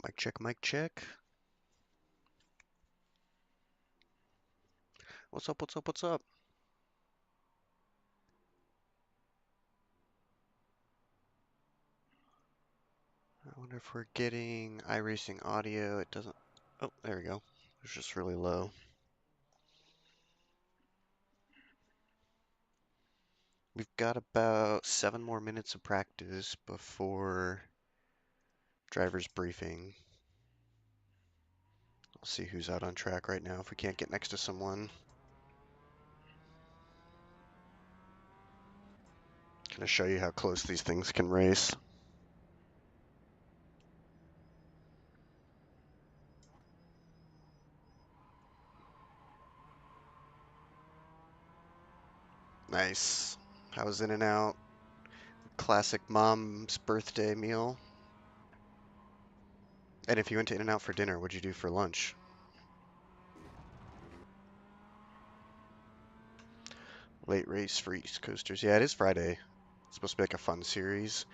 Mic check, mic check. What's up, what's up, what's up? I wonder if we're getting iRacing audio. It doesn't. Oh, there we go. It's just really low. We've got about 7 more minutes of practice before driver's briefing. I'll see who's out on track right now if we can't get next to someone. Gonna show you how close these things can race. Nice. How was In and Out? Classic mom's birthday meal. And if you went to In and Out for dinner, what'd you do for lunch? Late race for East Coasters. Yeah, it is Friday. It's supposed to be like a fun series.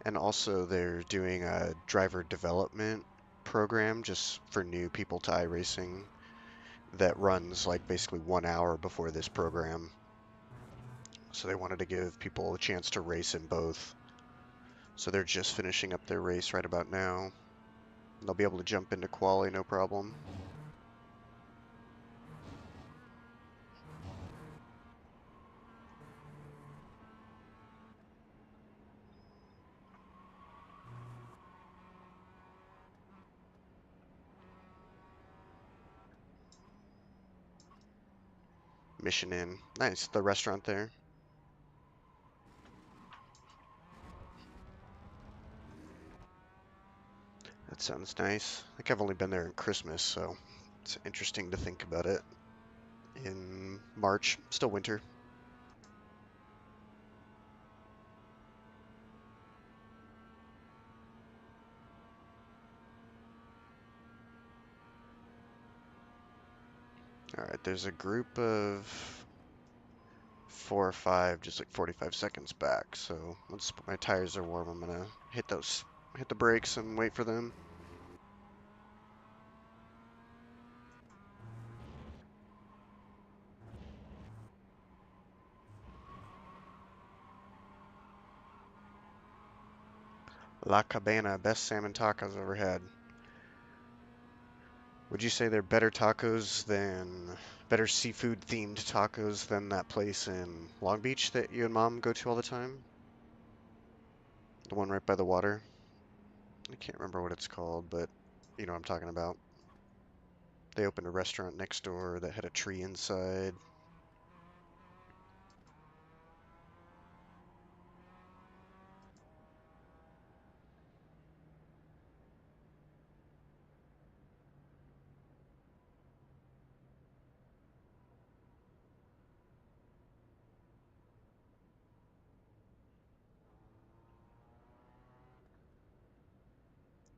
And also they're doing a driver development program just for new people to iRacing that runs like basically 1 hour before this program. So they wanted to give people a chance to race in both. So they're just finishing up their race right about now. They'll be able to jump into quali, no problem. Mission Inn. Nice, the restaurant there. That sounds nice. I think I've only been there in Christmas, so it's interesting to think about it. In March, still winter. Alright, there's a group of 4 or 5, just like 45 seconds back. So once my tires are warm, I'm gonna hit the brakes and wait for them. La Cabana, best salmon tacos I've ever had. Would you say they're better seafood themed tacos than that place in Long Beach that you and Mom go to all the time? The one right by the water? I can't remember what it's called, but you know what I'm talking about. They opened a restaurant next door that had a tree inside.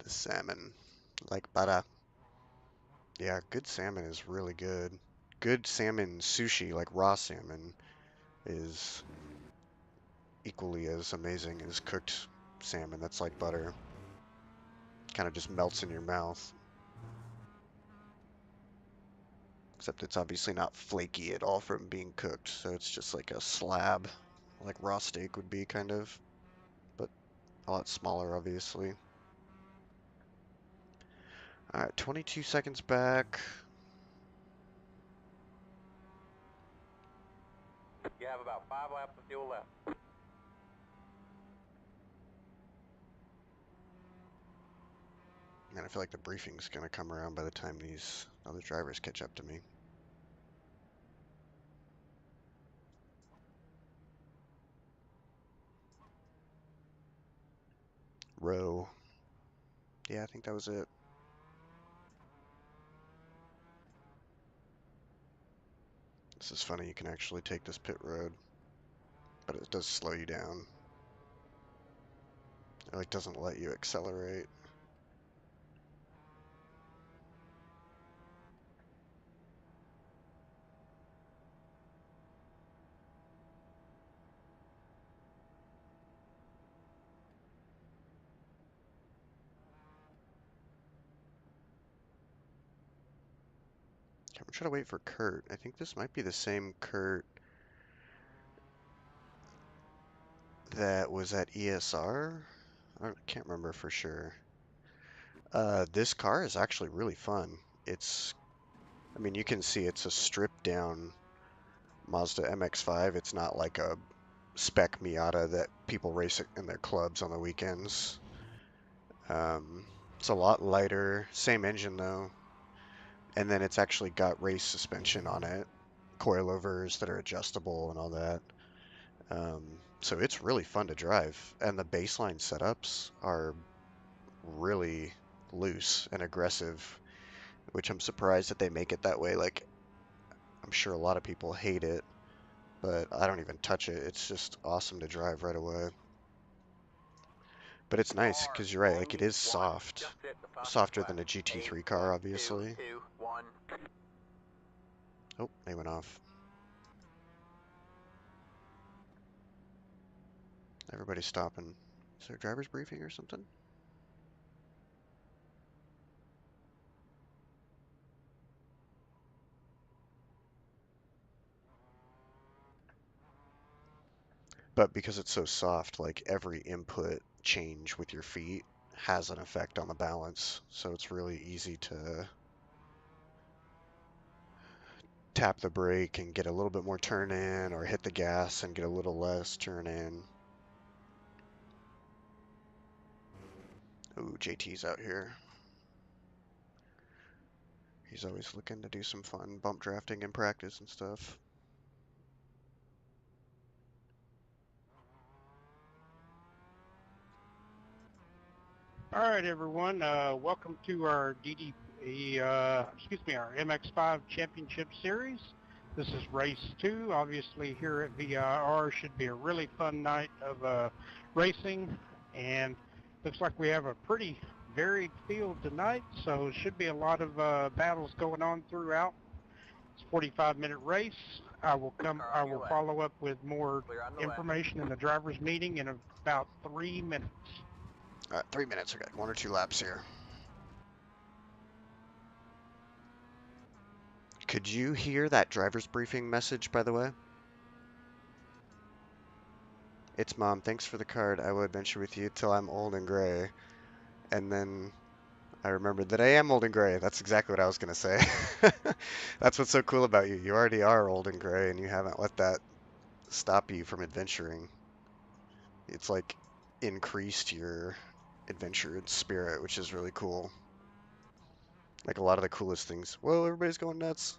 The salmon, like para. Yeah, good salmon is really good. Good salmon sushi, like raw salmon, is equally as amazing as cooked salmon that's like butter. Kind of just melts in your mouth. Except it's obviously not flaky at all from being cooked, so it's just like a slab, like raw steak would be, kind of, but a lot smaller, obviously. Alright, 22 seconds back. You have about 5 laps of fuel left. Man, I feel like the briefing's gonna come around by the time these other drivers catch up to me. Row. Yeah, I think that was it. This is funny, you can actually take this pit road, but it does slow you down. It like doesn't let you accelerate. I'm trying to wait for Kurt. I think this might be the same Kurt that was at ESR. I can't remember for sure. This car is actually really fun. I mean, you can see it's a stripped down Mazda MX-5. It's not like a spec Miata that people race in their clubs on the weekends. It's a lot lighter, same engine though, and then it's actually got race suspension on it, coilovers that are adjustable and all that. So it's really fun to drive, and the baseline setups are really loose and aggressive, which I'm surprised that they make it that way. Like, I'm sure a lot of people hate it, but I don't even touch it. It's just awesome to drive right away. But it's nice Car because you're right, on like it you, is one. soft. Just hit the final Softer flat. than a GT3 8, car, 2, obviously. 2, 1. Oh, they went off. Everybody's stopping. Is there a driver's briefing or something? But because it's so soft, like every input change with your feet has an effect on the balance. So it's really easy to tap the brake and get a little bit more turn in, or hit the gas and get a little less turn in. Ooh, JT's out here. He's always looking to do some fun bump drafting in practice and stuff. All right, everyone. Welcome to our our MX-5 Championship Series. This is race 2. Obviously, here at VIR should be a really fun night of racing, and looks like we have a pretty varied field tonight. So it should be a lot of battles going on throughout. It's a 45-minute race. I will follow up with more information in the drivers' meeting in about 3 minutes. All right, 3 minutes. I got 1 or 2 laps here. Could you hear that driver's briefing message, by the way? It's Mom. Thanks for the card. I will adventure with you till I'm old and gray. And then I remembered that I am old and gray. That's exactly what I was going to say. That's what's so cool about you. You already are old and gray, and you haven't let that stop you from adventuring. It's like increased your adventure spirit, which is really cool. Like a lot of the coolest things. Whoa, everybody's going nuts.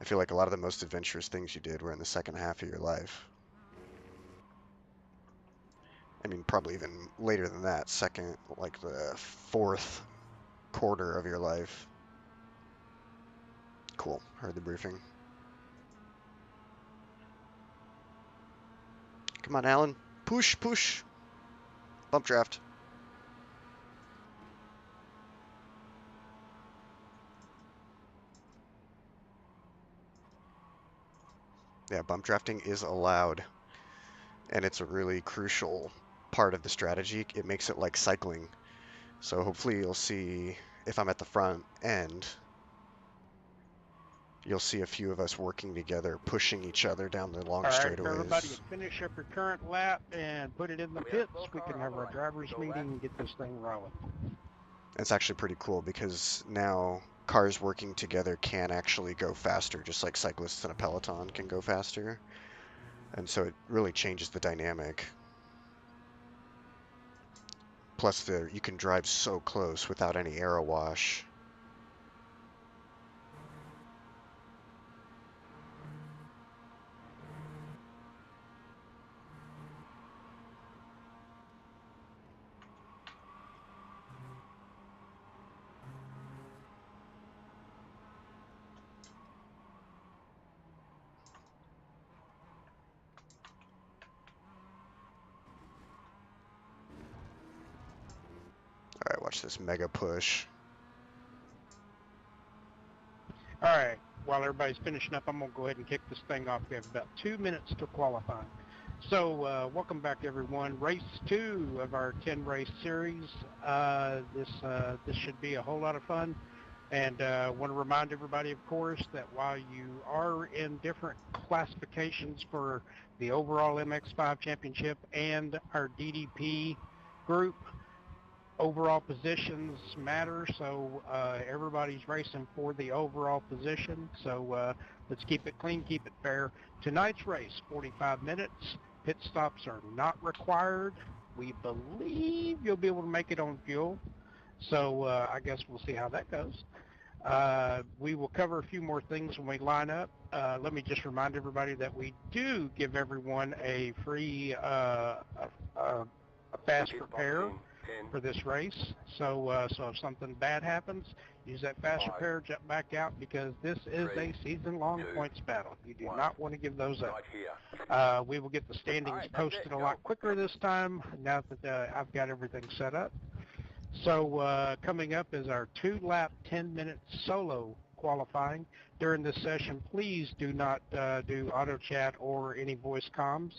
I feel like a lot of the most adventurous things you did were in the second half of your life. I mean, probably even later than that, second, like the fourth quarter of your life. Cool. Heard the briefing. Come on, Alan. Push, push. Bump draft. Yeah, bump drafting is allowed, and it's a really crucial part of the strategy. It makes it like cycling. So hopefully you'll see, if I'm at the front end, you'll see a few of us working together, pushing each other down the long All right, if everybody straightaways. finish up your current lap and put it in the pits, we can have our drivers meeting and get this thing rolling. It's actually pretty cool because now cars working together can actually go faster, just like cyclists in a peloton can go faster. And so it really changes the dynamic. Plus, you can drive so close without any aero wash. All right, watch this mega push. All right, while everybody's finishing up, I'm going to go ahead and kick this thing off. We have about 2 minutes to qualify. So welcome back, everyone. Race 2 of our 10-race series. This should be a whole lot of fun. And want to remind everybody, of course, that while you are in different classifications for the overall MX-5 championship and our DDP group, overall positions matter. So everybody's racing for the overall position. So let's keep it clean, keep it fair. Tonight's race, 45 minutes. Pit stops are not required. We believe you'll be able to make it on fuel. So I guess we'll see how that goes. We will cover a few more things when we line up. Let me just remind everybody that we do give everyone a free a fast repair for this race. So so if something bad happens, use that fast repair, jump back out, because this is a season-long points battle. You do not want to give those up. We will get the standings posted a lot quicker this time now that I've got everything set up. So coming up is our 2-lap, 10-minute solo qualifying. During this session, please do not do auto chat or any voice comms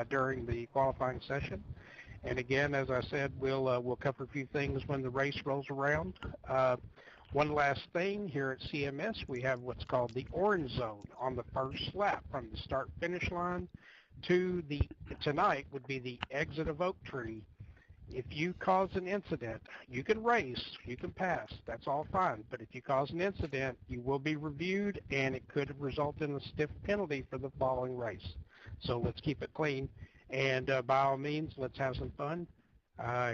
during the qualifying session. And again, as I said, we'll cover a few things when the race rolls around. One last thing, here at CMS, we have what's called the orange zone on the first lap from the start-finish line to tonight would be the exit of Oak Tree. If you cause an incident, you can race, you can pass, that's all fine. But if you cause an incident, you will be reviewed, and it could result in a stiff penalty for the following race. So let's keep it clean, and by all means, let's have some fun.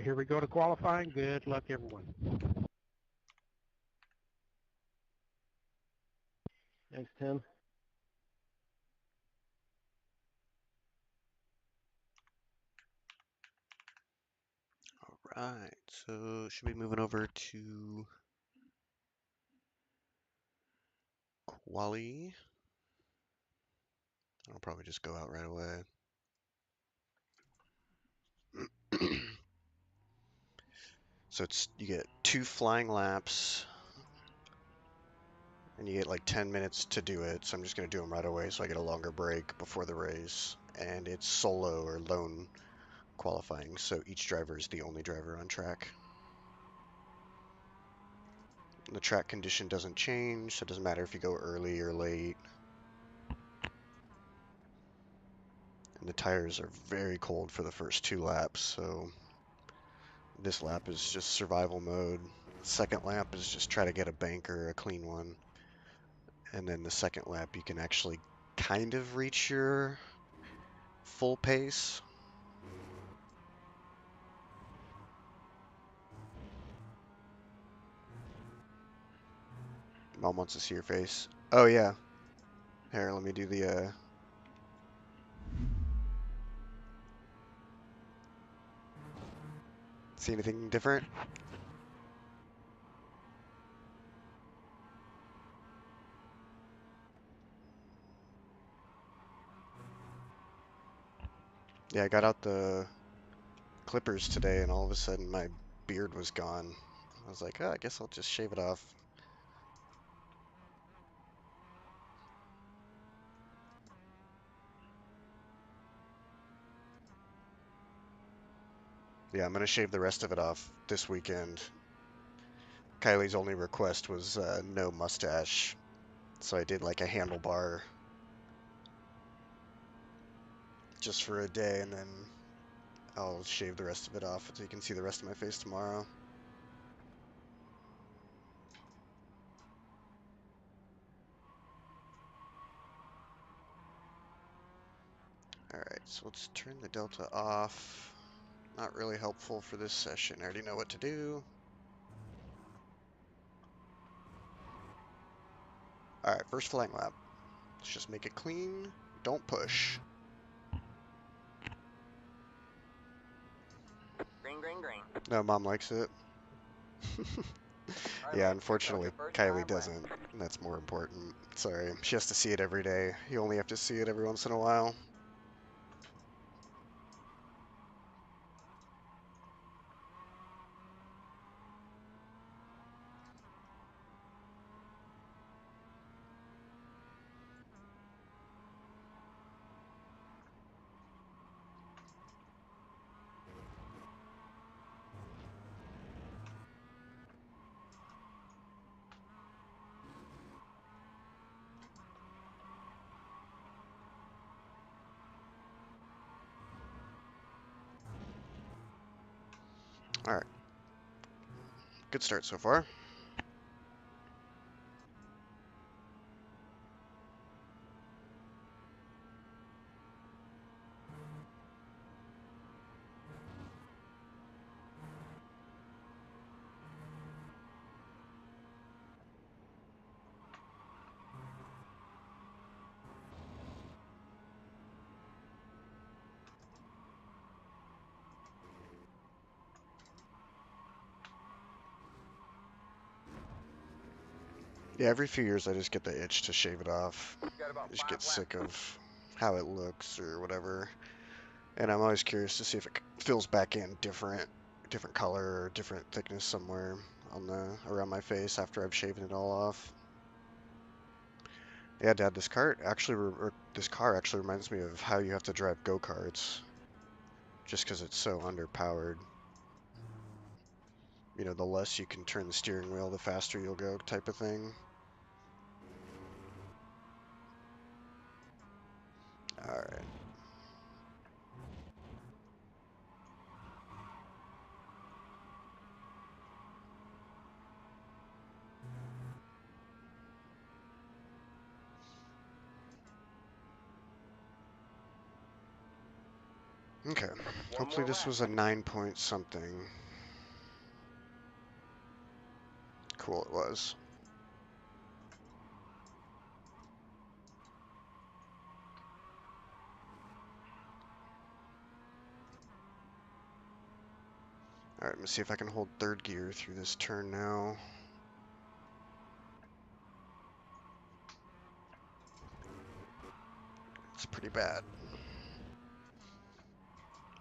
Here we go to qualifying. Good luck, everyone. Thanks, Tim. Right, so should be moving over to quali. I'll probably just go out right away. So you get 2 flying laps, and you get like 10 minutes to do it. So I'm just gonna do them right away, so I get a longer break before the race. And it's solo or lone qualifying, so each driver is the only driver on track. The track condition doesn't change, so it doesn't matter if you go early or late. And the tires are very cold for the first 2 laps, so this lap is just survival mode. The second lap is just try to get a banker, a clean one. And then the second lap you can actually kind of reach your full pace. Mom wants to see your face. Oh yeah. Here, let me do the see anything different? Yeah, I got out the clippers today, and all of a sudden my beard was gone. I was like, oh, I guess I'll just shave it off. Yeah, I'm gonna shave the rest of it off this weekend. Kylie's only request was no mustache, so I did like a handlebar just for a day, and then I'll shave the rest of it off so you can see the rest of my face tomorrow. Alright, so let's turn the delta off. Not really helpful for this session. I already know what to do. Alright, first flying lap. Let's just make it clean. Don't push. Green, green, green. No, Mom likes it. Yeah, unfortunately, Kylie doesn't. And that's more important. Sorry. She has to see it every day. You only have to see it every once in a while. All right, good start so far. Yeah, every few years I just get the itch to shave it off. Got I about just 5 get laps. sick of how it looks or whatever. And I'm always curious to see if it fills back in different color or different thickness somewhere on the around my face after I've shaven it all off. Yeah, Dad, this car actually reminds me of how you have to drive go-karts, just because it's so underpowered. You know, the less you can turn the steering wheel, the faster you'll go, type of thing. All right. Okay. One Hopefully more this lap. was a 9 point something. Cool, it was. All right, let me see if I can hold third gear through this turn now. It's pretty bad.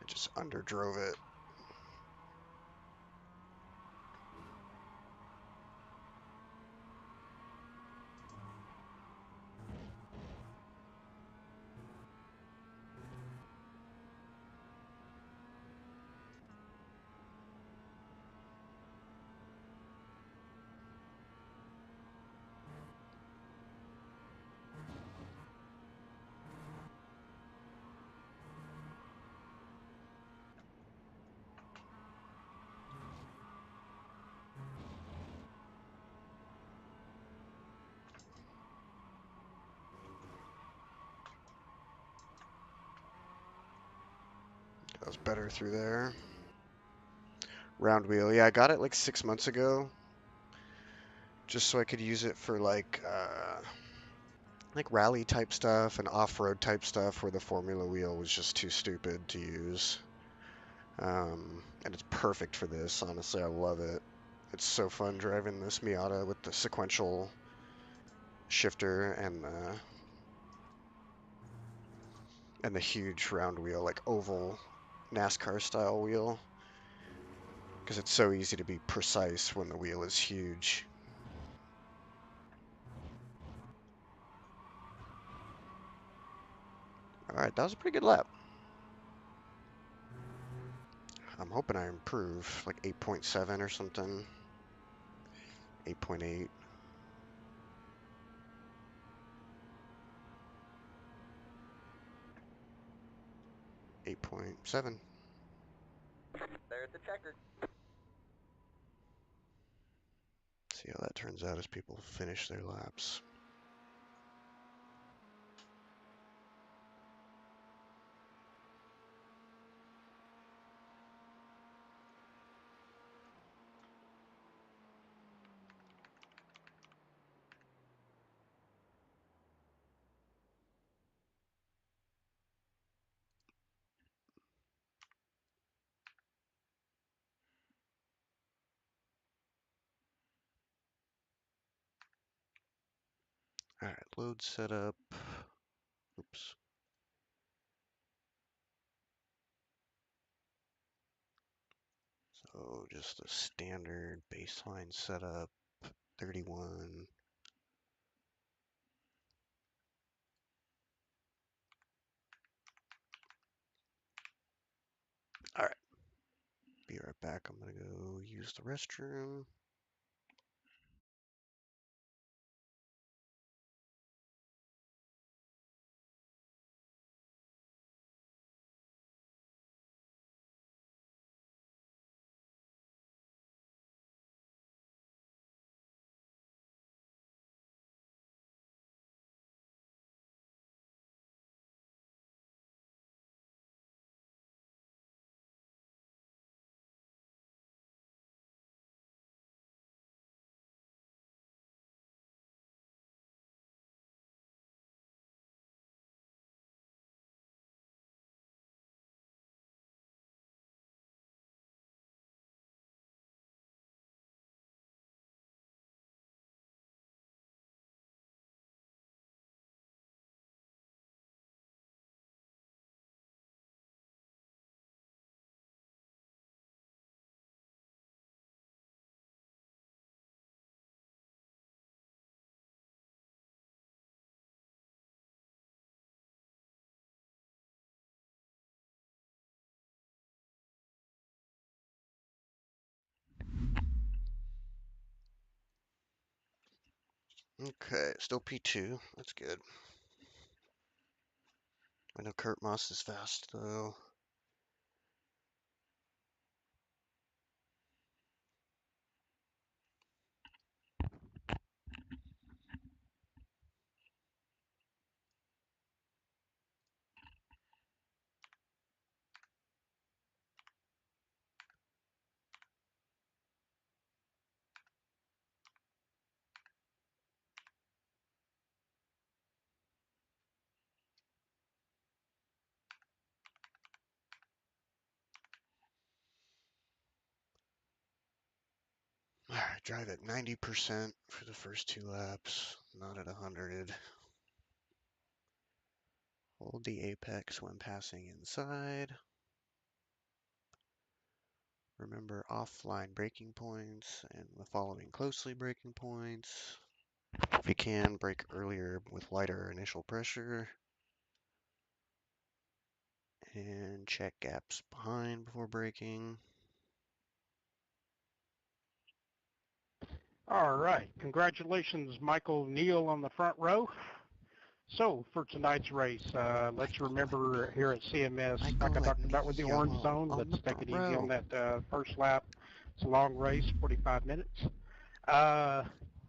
I just underdrove it. That was better through there. Round wheel. Yeah, I got it like 6 months ago, just so I could use it for like rally type stuff and off-road type stuff where the Formula wheel was just too stupid to use. And it's perfect for this, honestly. I love it. It's so fun driving this Miata with the sequential shifter and the huge round wheel, like oval NASCAR style wheel, because it's so easy to be precise when the wheel is huge. All right, that was a pretty good lap. I'm hoping I improve, like 8.7 or something. 8.8. 8.7. There's the checker. See how that turns out as people finish their laps. All right, load setup. Oops. So just a standard baseline setup, 31. All right, be right back. I'm gonna go use the restroom. Okay, still P2. That's good. I know Kurt Moss is fast, though. All right, drive at 90% for the first 2 laps, not at 100. Hold the apex when passing inside. Remember offline braking points and the following closely braking points. If you can, brake earlier with lighter initial pressure. And check gaps behind before braking. All right. Congratulations, Michael Neal on the front row. So for tonight's race, let's remember here at CMS, like I Michael talked and about with the orange Neil zone, on let's the take front it easy on row. that first lap. It's a long race, 45 minutes.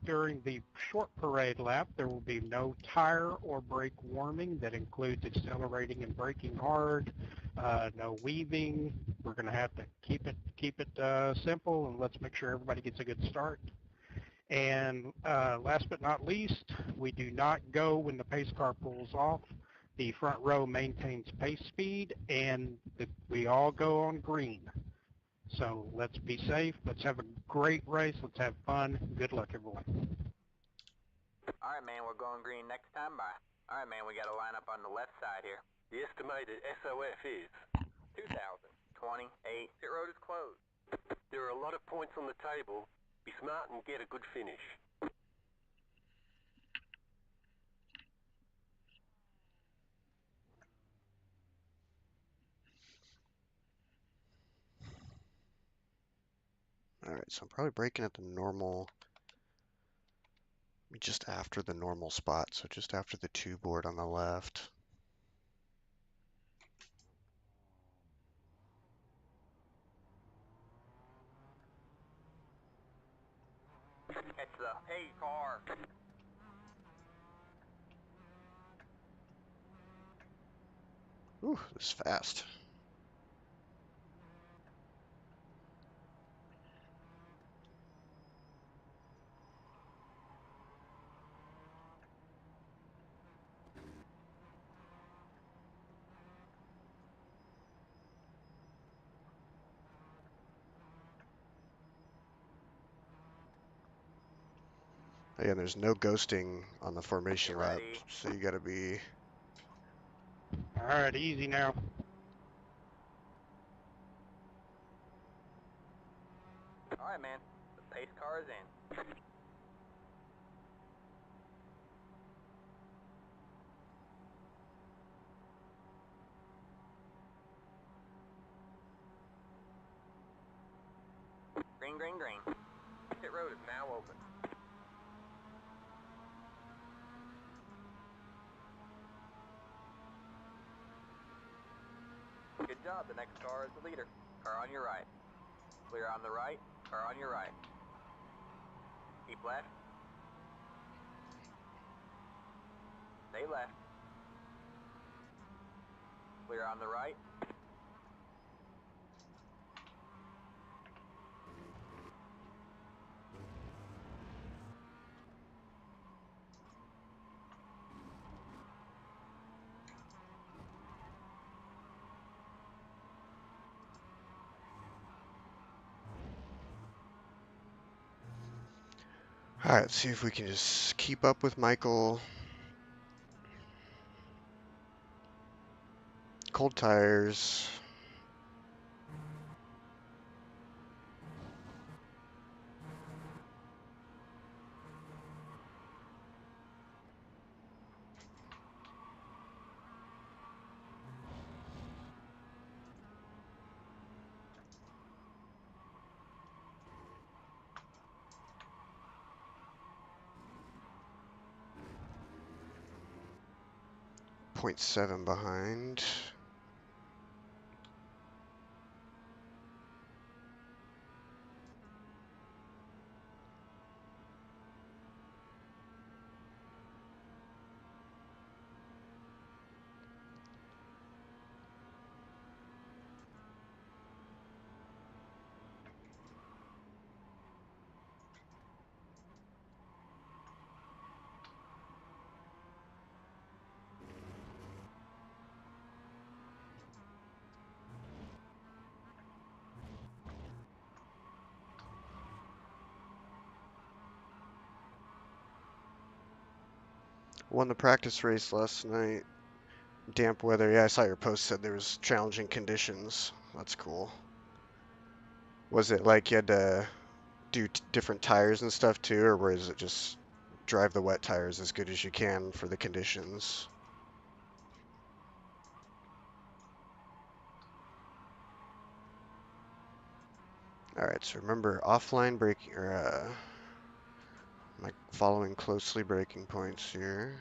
During the short parade lap, there will be no tire or brake warming. That includes accelerating and braking hard, no weaving. We're going to have to keep it simple, and let's make sure everybody gets a good start. And last but not least, we do not go when the pace car pulls off. The front row maintains pace speed, and we all go on green. So let's be safe. Let's have a great race. Let's have fun. Good luck, everyone. All right, man, we're going green next time by. All right, man, we got a lineup on the left side here. The estimated SOF is 2028. Pit road is closed. There are a lot of points on the table. Be smart and get a good finish. All right, so I'm probably braking at the normal, just after the normal spot, so just after the 2 board on the left. Catch the A car. Ooh, this is fast. Again, there's no ghosting on the formation Get lap, ready. so you gotta be... All right, easy now. All right, man, the pace car is in. Green, green, green. Pit road is now open. Good job, the next car is the leader. Car on your right. Clear on the right, car on your right. Keep left. Stay left. Clear on the right. All right, let's see if we can just keep up with Michael. Cold tires. 0.7 behind. Won the practice race last night. Damp weather. Yeah, I saw your post said there was challenging conditions. That's cool. Was it like you had to do different tires and stuff too, or was it just drive the wet tires as good as you can for the conditions? All right, so remember offline braking, or am I following closely braking points here?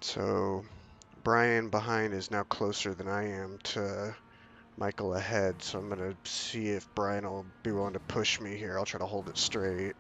So Brian behind is now closer than I am to Michael ahead, so I'm gonna see if Brian will be willing to push me here. I'll try to hold it straight.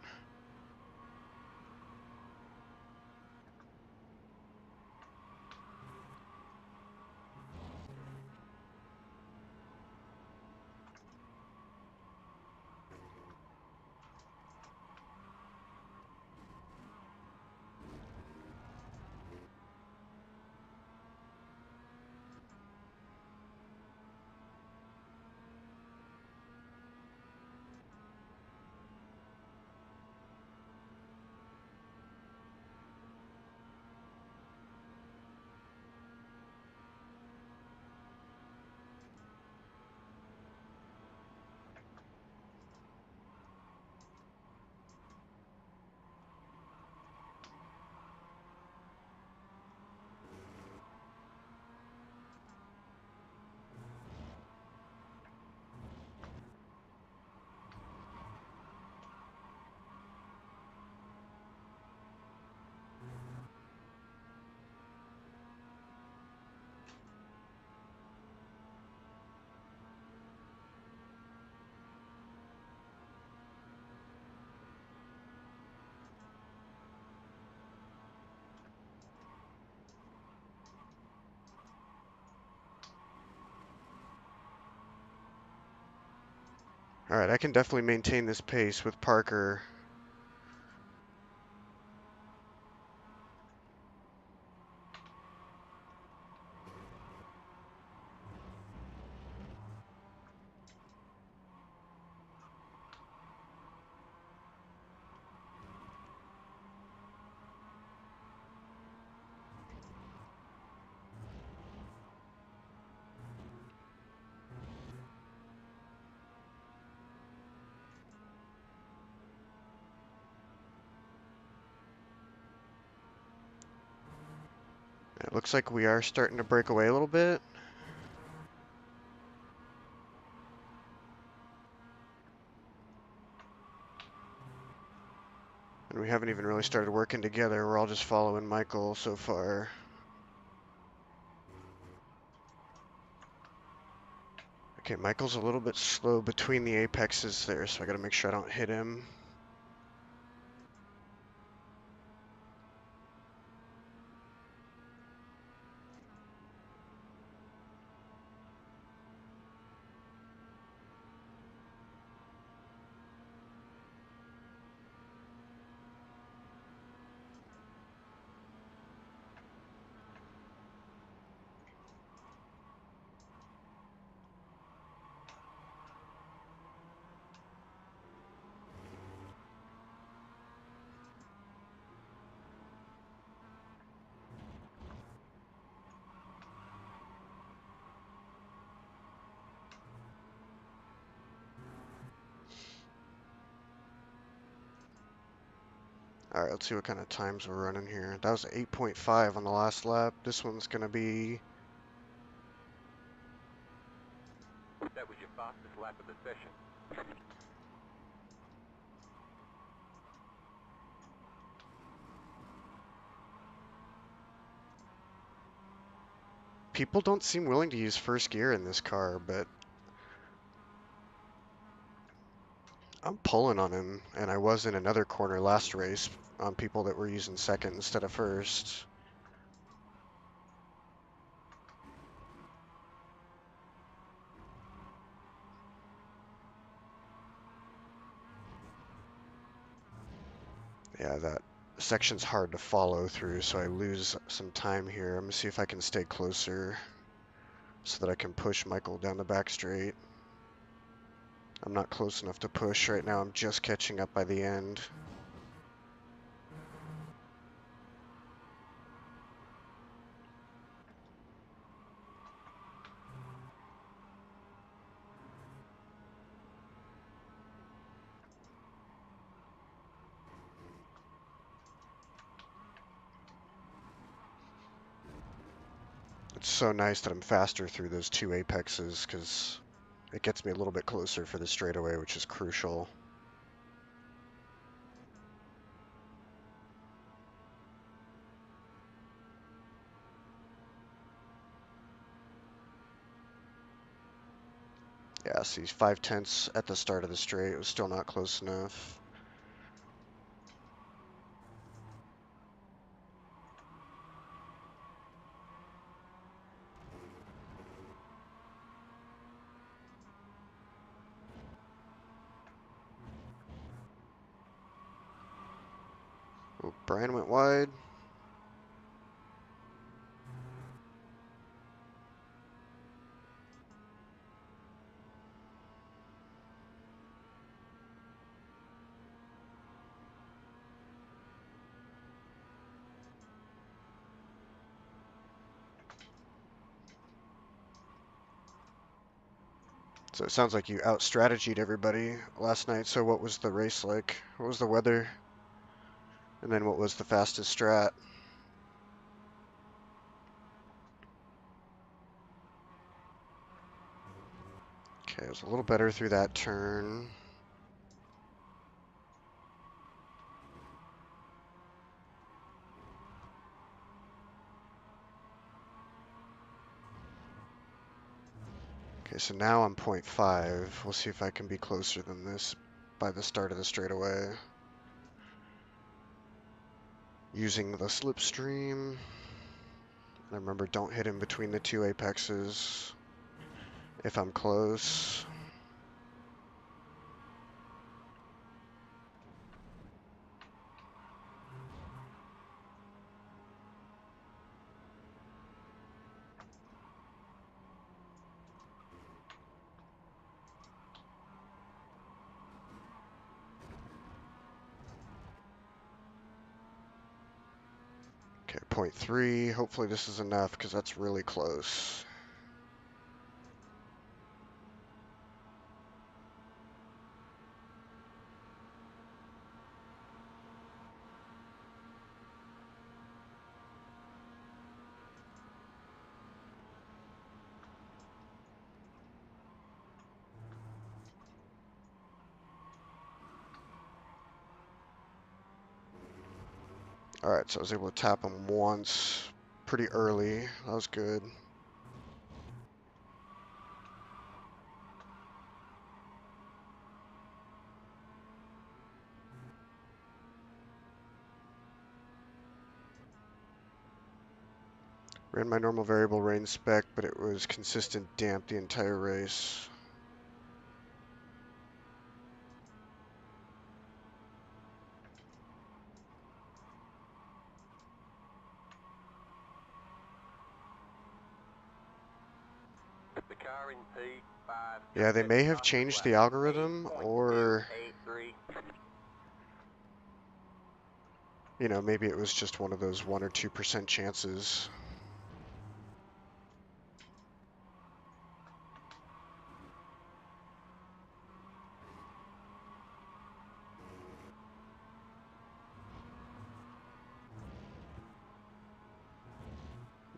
All right, I can definitely maintain this pace with Parker. It looks like we are starting to break away a little bit. And we haven't even really started working together. We're all just following Michael so far. Okay, Michael's a little bit slow between the apexes there, so I gotta make sure I don't hit him. Alright, let's see what kind of times we're running here. That was 8.5 on the last lap. This one's going to be... That was your fastest lap of the session. People don't seem willing to use first gear in this car, but I'm pulling on him, and I was in another corner last race on people that were using second instead of first. Yeah, that section's hard to follow through, so I lose some time here. I'm gonna see if I can stay closer so that I can push Michael down the back straight. I'm not close enough to push right now. I'm just catching up by the end. It's so nice that I'm faster through those two apexes because it gets me a little bit closer for the straightaway, which is crucial. Yeah, see, 5/10 at the start of the straight. It was still not close enough. Oh, Brian went wide. So it sounds like you out-strategied everybody last night. So what was the race like? What was the weather? And then what was the fastest strat? Okay, it was a little better through that turn. Okay, so now I'm 0.5. We'll see if I can be closer than this by the start of the straightaway. Using the slipstream. And remember, don't hit him between the two apexes if I'm close. Okay, 0.3. Hopefully this is enough because that's really close. Alright, so I was able to tap him once pretty early. That was good. Ran my normal variable range spec, but it was consistent damp the entire race. The car in P5. Yeah, they may have changed the algorithm, or, you know, maybe it was just one of those 1 or 2% chances.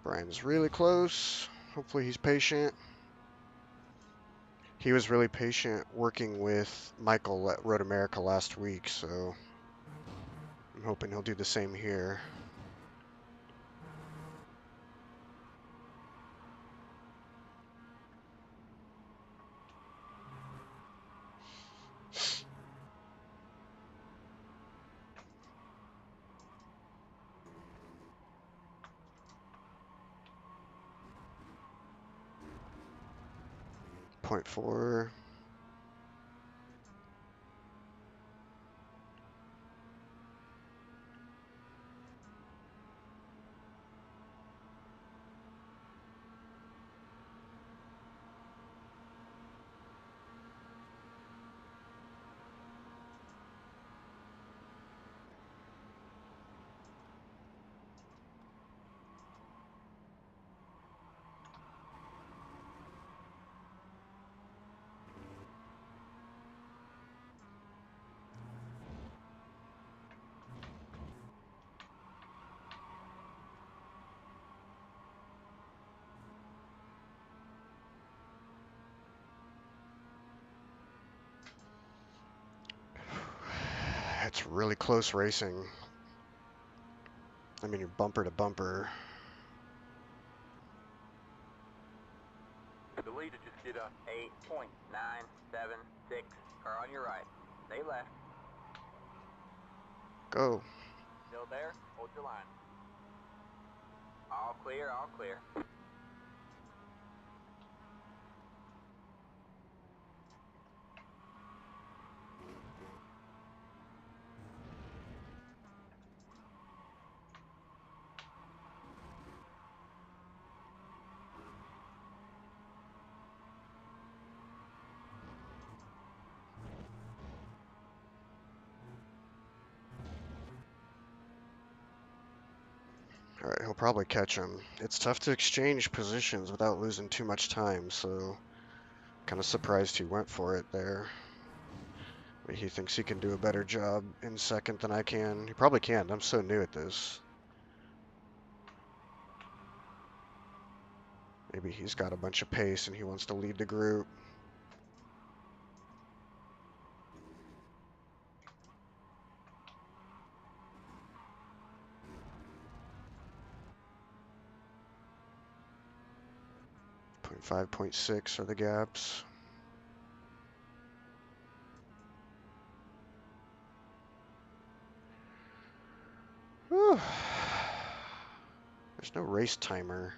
Brian's really close. Hopefully he's patient. He was really patient working with Michael at Road America last week, so I'm hoping he'll do the same here. Point 4. It's really close racing. I mean, you're bumper to bumper. The leader just did a 8.976. Car on your right. Stay left. Go. Still there? Hold your line. All clear, all clear. All right, he'll probably catch him. It's tough to exchange positions without losing too much time, so kind of surprised he went for it there. He thinks he can do a better job in second than I can. He probably can. I'm so new at this. Maybe he's got a bunch of pace and he wants to lead the group. Point 5, point 6 are the gaps. Whew. There's no race timer.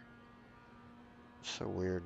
So weird.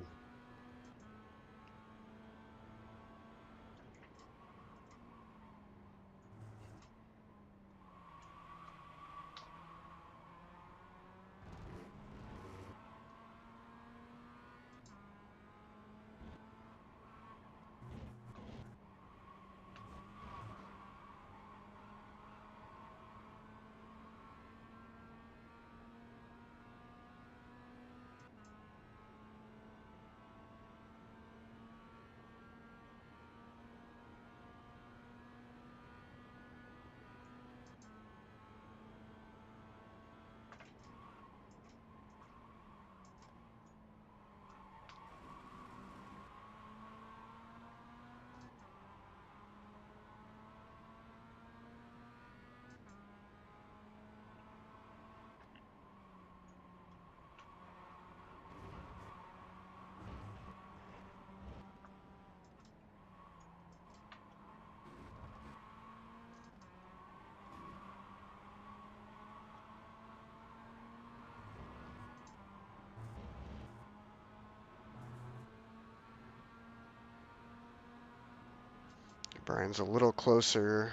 Brian's a little closer.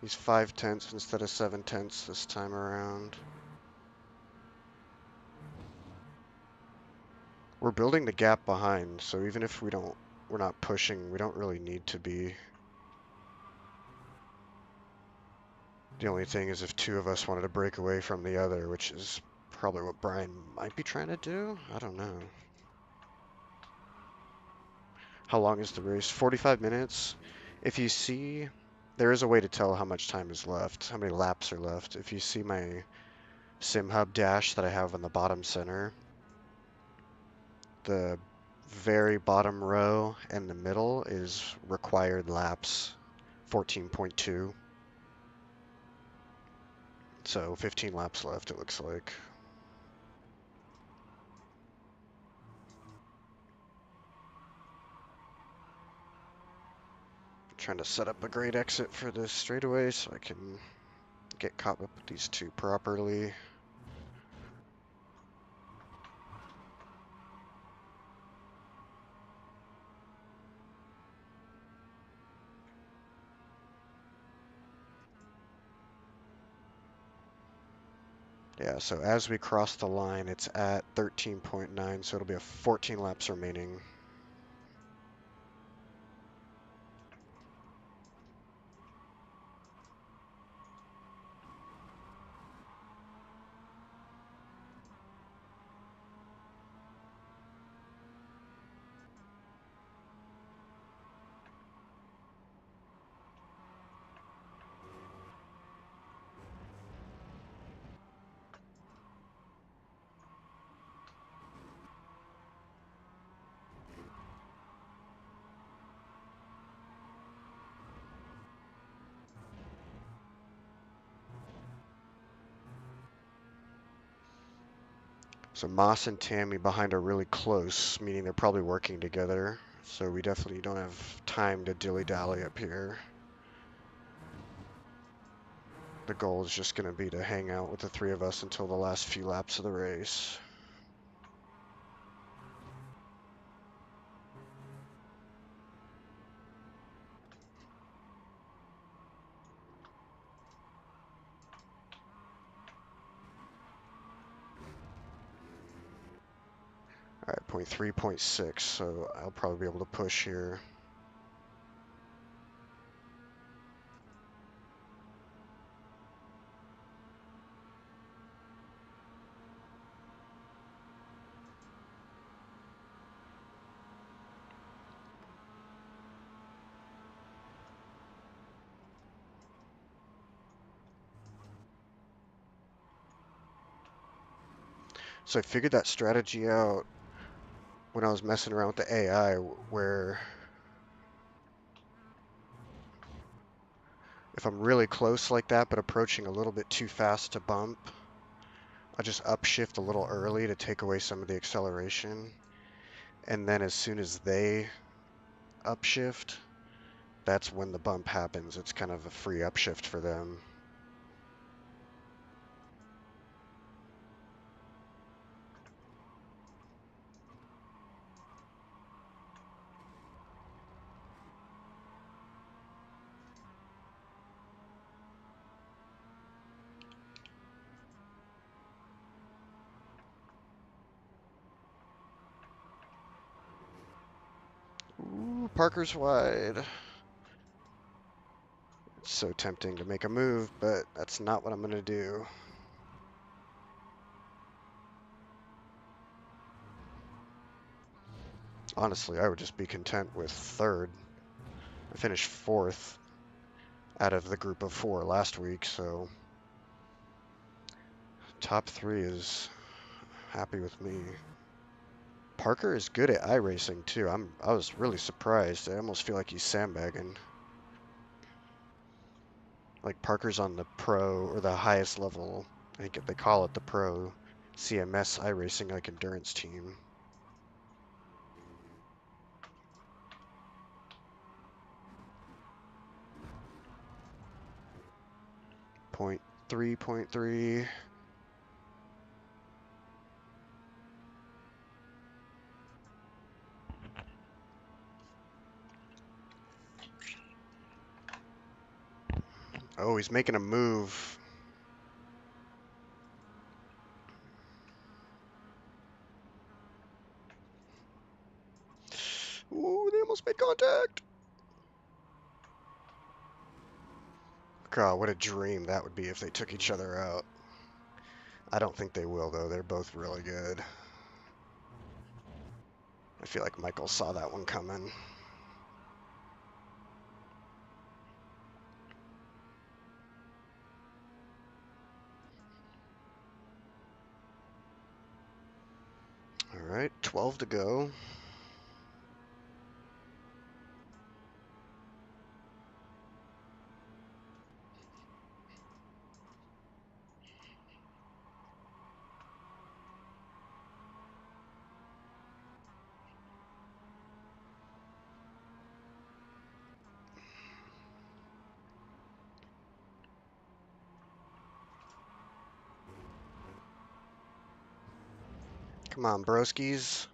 He's 5/10 instead of 7/10 this time around. We're building the gap behind, so even if we're not pushing, we don't really need to be. The only thing is if two of us wanted to break away from the other, which is probably what Brian might be trying to do. I don't know. How long is the race? 45 minutes. If you see, there is a way to tell how much time is left, how many laps are left. If you see my sim hub dash that I have in the bottom center. The very bottom row and the middle is required laps, 14.2. So 15 laps left, it looks like. Trying to set up a great exit for this straightaway so I can get caught up with these two properly. Yeah, so as we cross the line, it's at 13.9, so it'll be a 14 laps remaining. So Moss and Tammy behind are really close, meaning they're probably working together. So we definitely don't have time to dilly-dally up here. The goal is just going to be to hang out with the three of us until the last few laps of the race. All right, point 3, point 6, so I'll probably be able to push here. So I figured that strategy out when I was messing around with the AI, where if I'm really close like that, but approaching a little bit too fast to bump, I just upshift a little early to take away some of the acceleration. And then as soon as they upshift, that's when the bump happens. It's kind of a free upshift for them. Ooh, Parker's wide. It's so tempting to make a move, but that's not what I'm going to do. Honestly, I would just be content with third. I finished fourth out of the group of 4 last week, so top 3 is happy with me. Parker is good at iRacing too. I was really surprised. I almost feel like he's sandbagging. Like Parker's on the pro or the highest level. I think they call it the pro CMS iRacing like endurance team. Point 3, point 3. Oh, he's making a move. Ooh, they almost made contact. God, what a dream that would be if they took each other out. I don't think they will, though. They're both really good. I feel like Michael saw that one coming. right, 12 to go. Come on, broskies.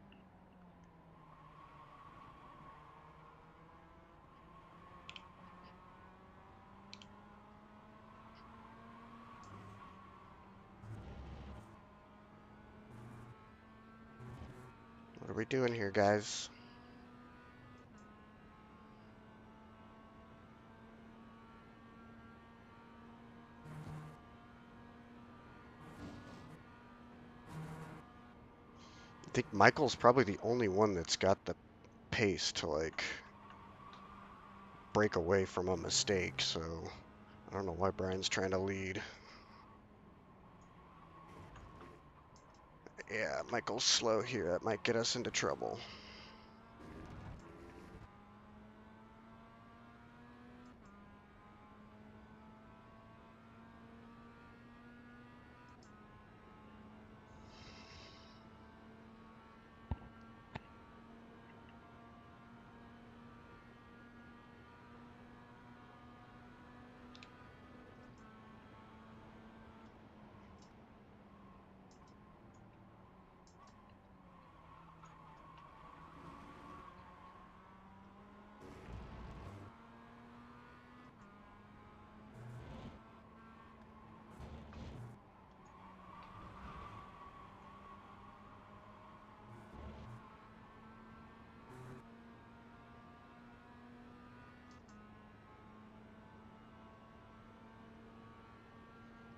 What are we doing here, guys? I think Michael's probably the only one that's got the pace to, like, break away from a mistake, so I don't know why Brian's trying to lead. Yeah, Michael's slow here. That might get us into trouble.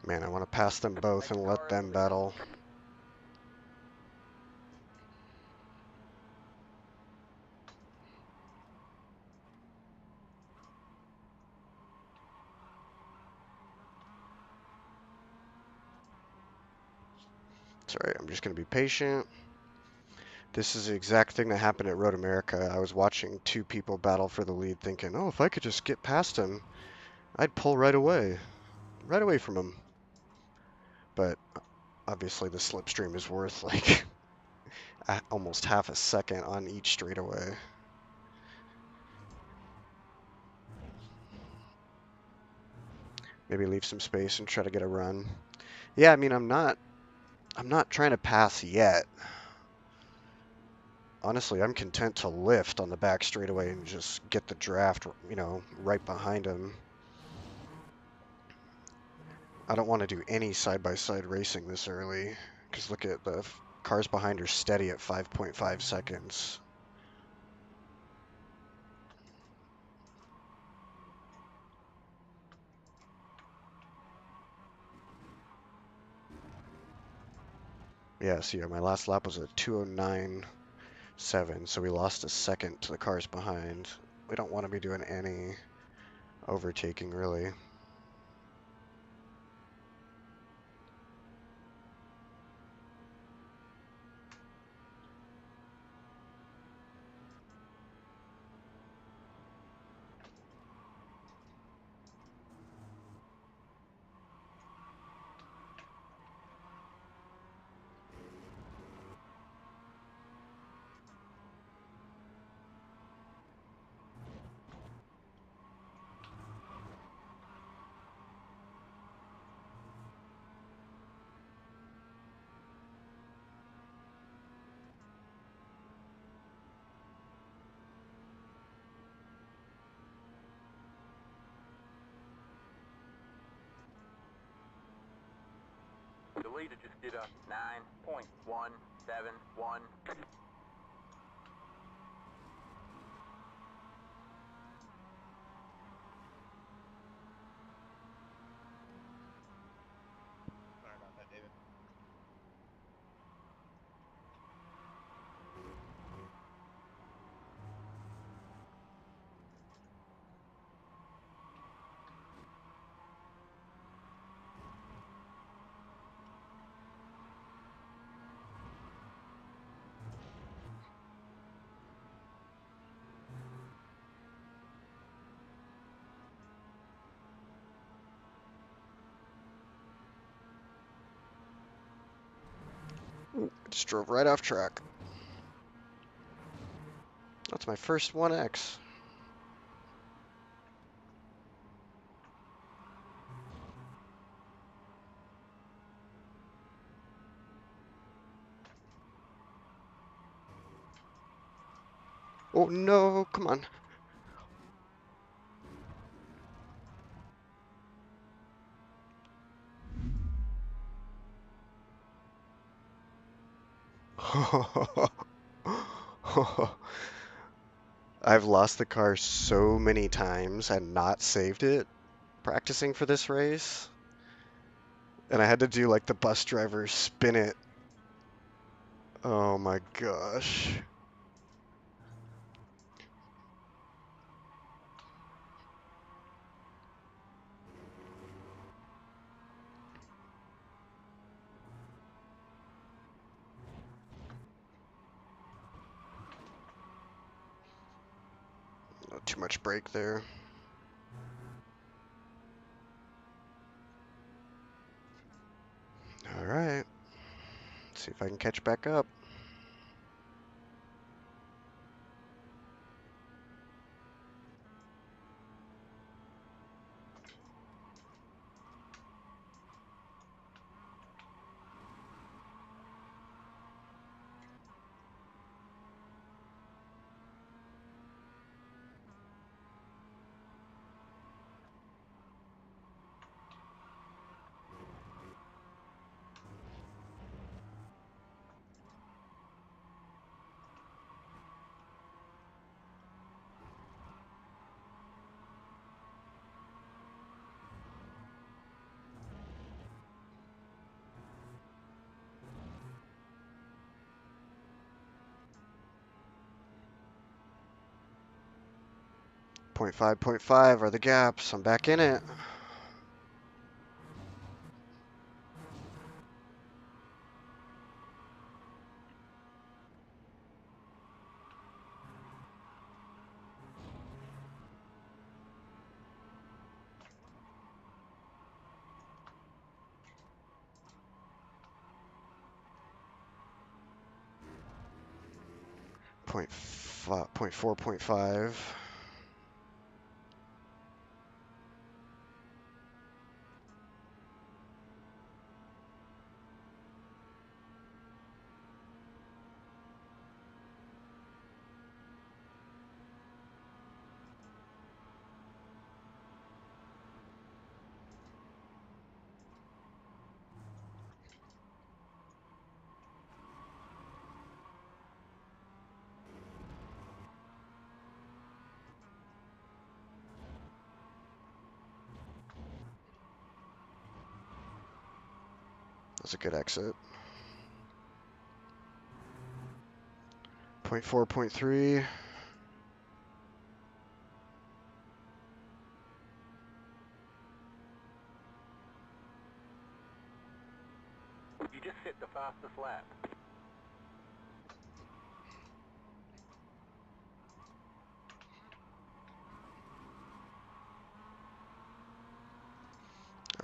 Man, I want to pass them both and let them battle. It's alright, I'm just going to be patient. This is the exact thing that happened at Road America. I was watching two people battle for the lead thinking, oh, if I could just get past him, I'd pull right away from him. But obviously the slipstream is worth like almost half a second on each straightaway. Maybe leave some space and try to get a run. Yeah, I mean, I'm not trying to pass yet. Honestly, I'm content to lift on the back straightaway and just get the draft, you know, right behind him. I don't want to do any side-by-side racing this early, because look at the cars behind are steady at 5.5 seconds. Yeah, so yeah, my last lap was a 209.7, so we lost a second to the cars behind. We don't want to be doing any overtaking, really. The leader just did a 9.171. Sorry about that, David. Just drove right off track. That's my first 1X. Oh no, come on. I've lost the car so many times and not saved it practicing for this race. And I had to do like the bus driver spin it. Oh my gosh. Not too much brake there. All right. See if I can catch back up. Point 0.5 are the gaps. I'm back in it. Point 4.5. That's a good exit. Point 4.3. You just hit the fastest lap.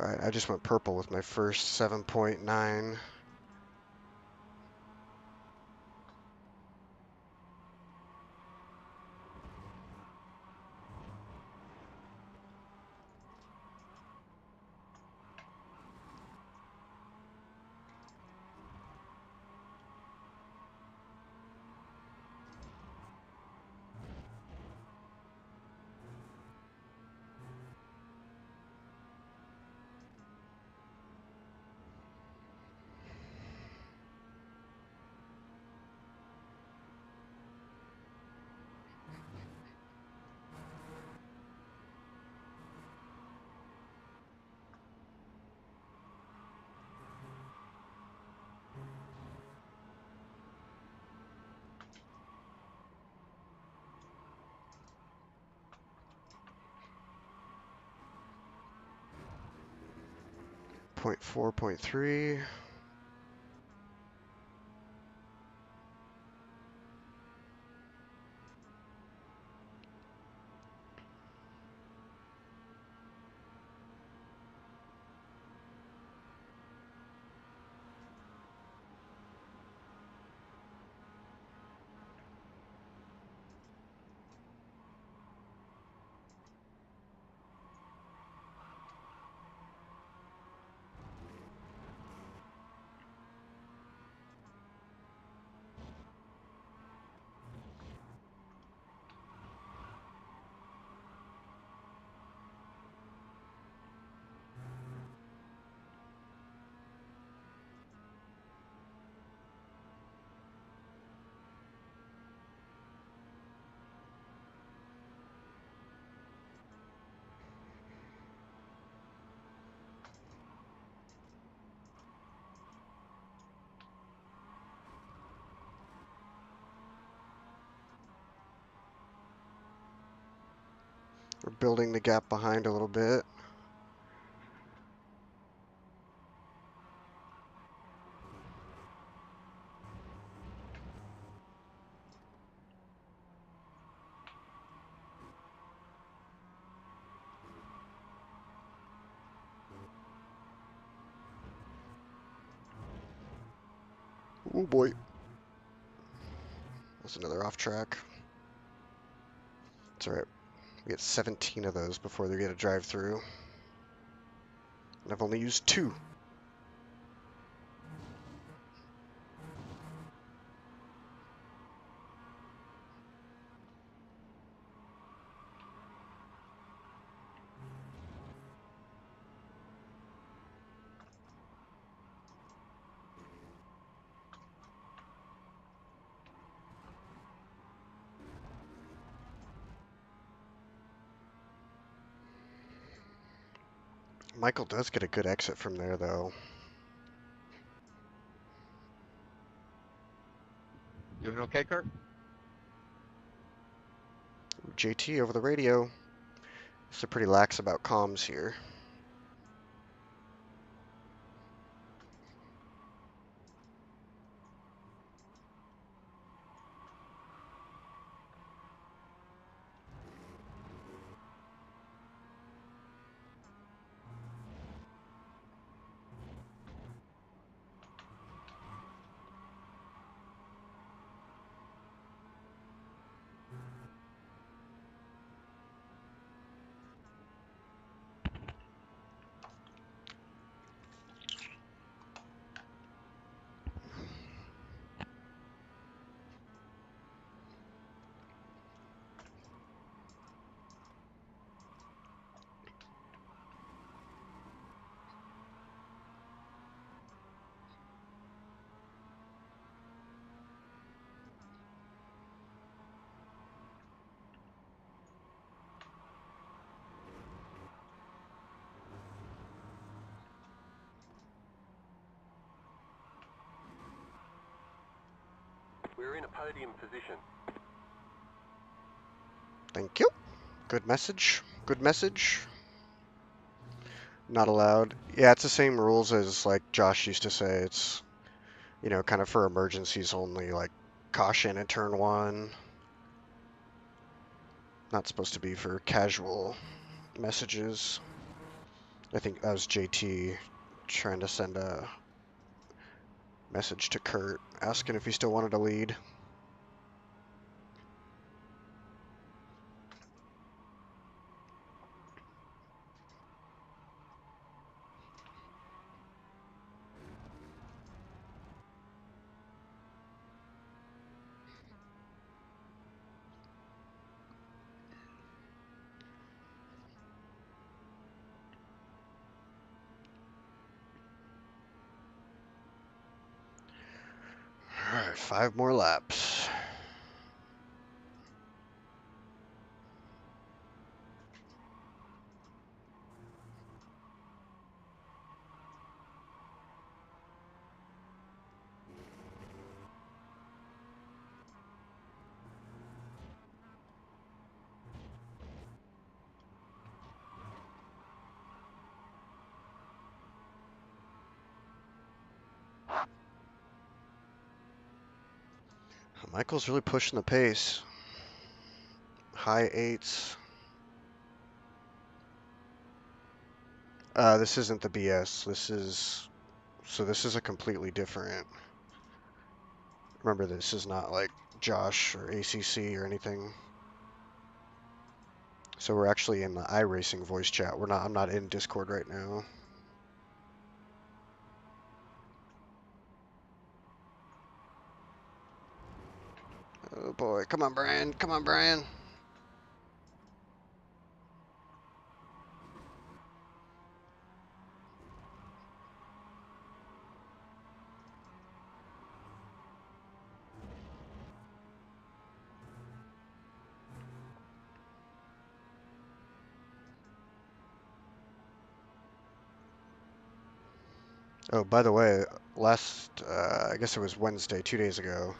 All right, I just went purple with my first 7.9. Point 4.3. We're building the gap behind a little bit. Oh boy. That's another off track. It's alright. We get 17 of those before they get a drive through. And I've only used 2. Michael does get a good exit from there, though. Doing okay, Kurt? JT over the radio. They're pretty lax about comms here. We're in a podium position. Thank you. Good message. Good message. Not allowed. Yeah, it's the same rules as, like, Josh used to say. It's, you know, kind of for emergencies only, like caution in turn 1. Not supposed to be for casual messages. I think that was JT trying to send a message to Kurt, asking if he still wanted to lead. Alright, 5 more laps. Michael's really pushing the pace. High 8s. This isn't the BS. This is a completely different. Remember, this is not like Josh or ACC or anything. So we're actually in the iRacing voice chat. I'm not in Discord right now. Oh boy, come on, Brian. Come on, Brian. Oh, by the way, I guess it was Wednesday, 2 days ago.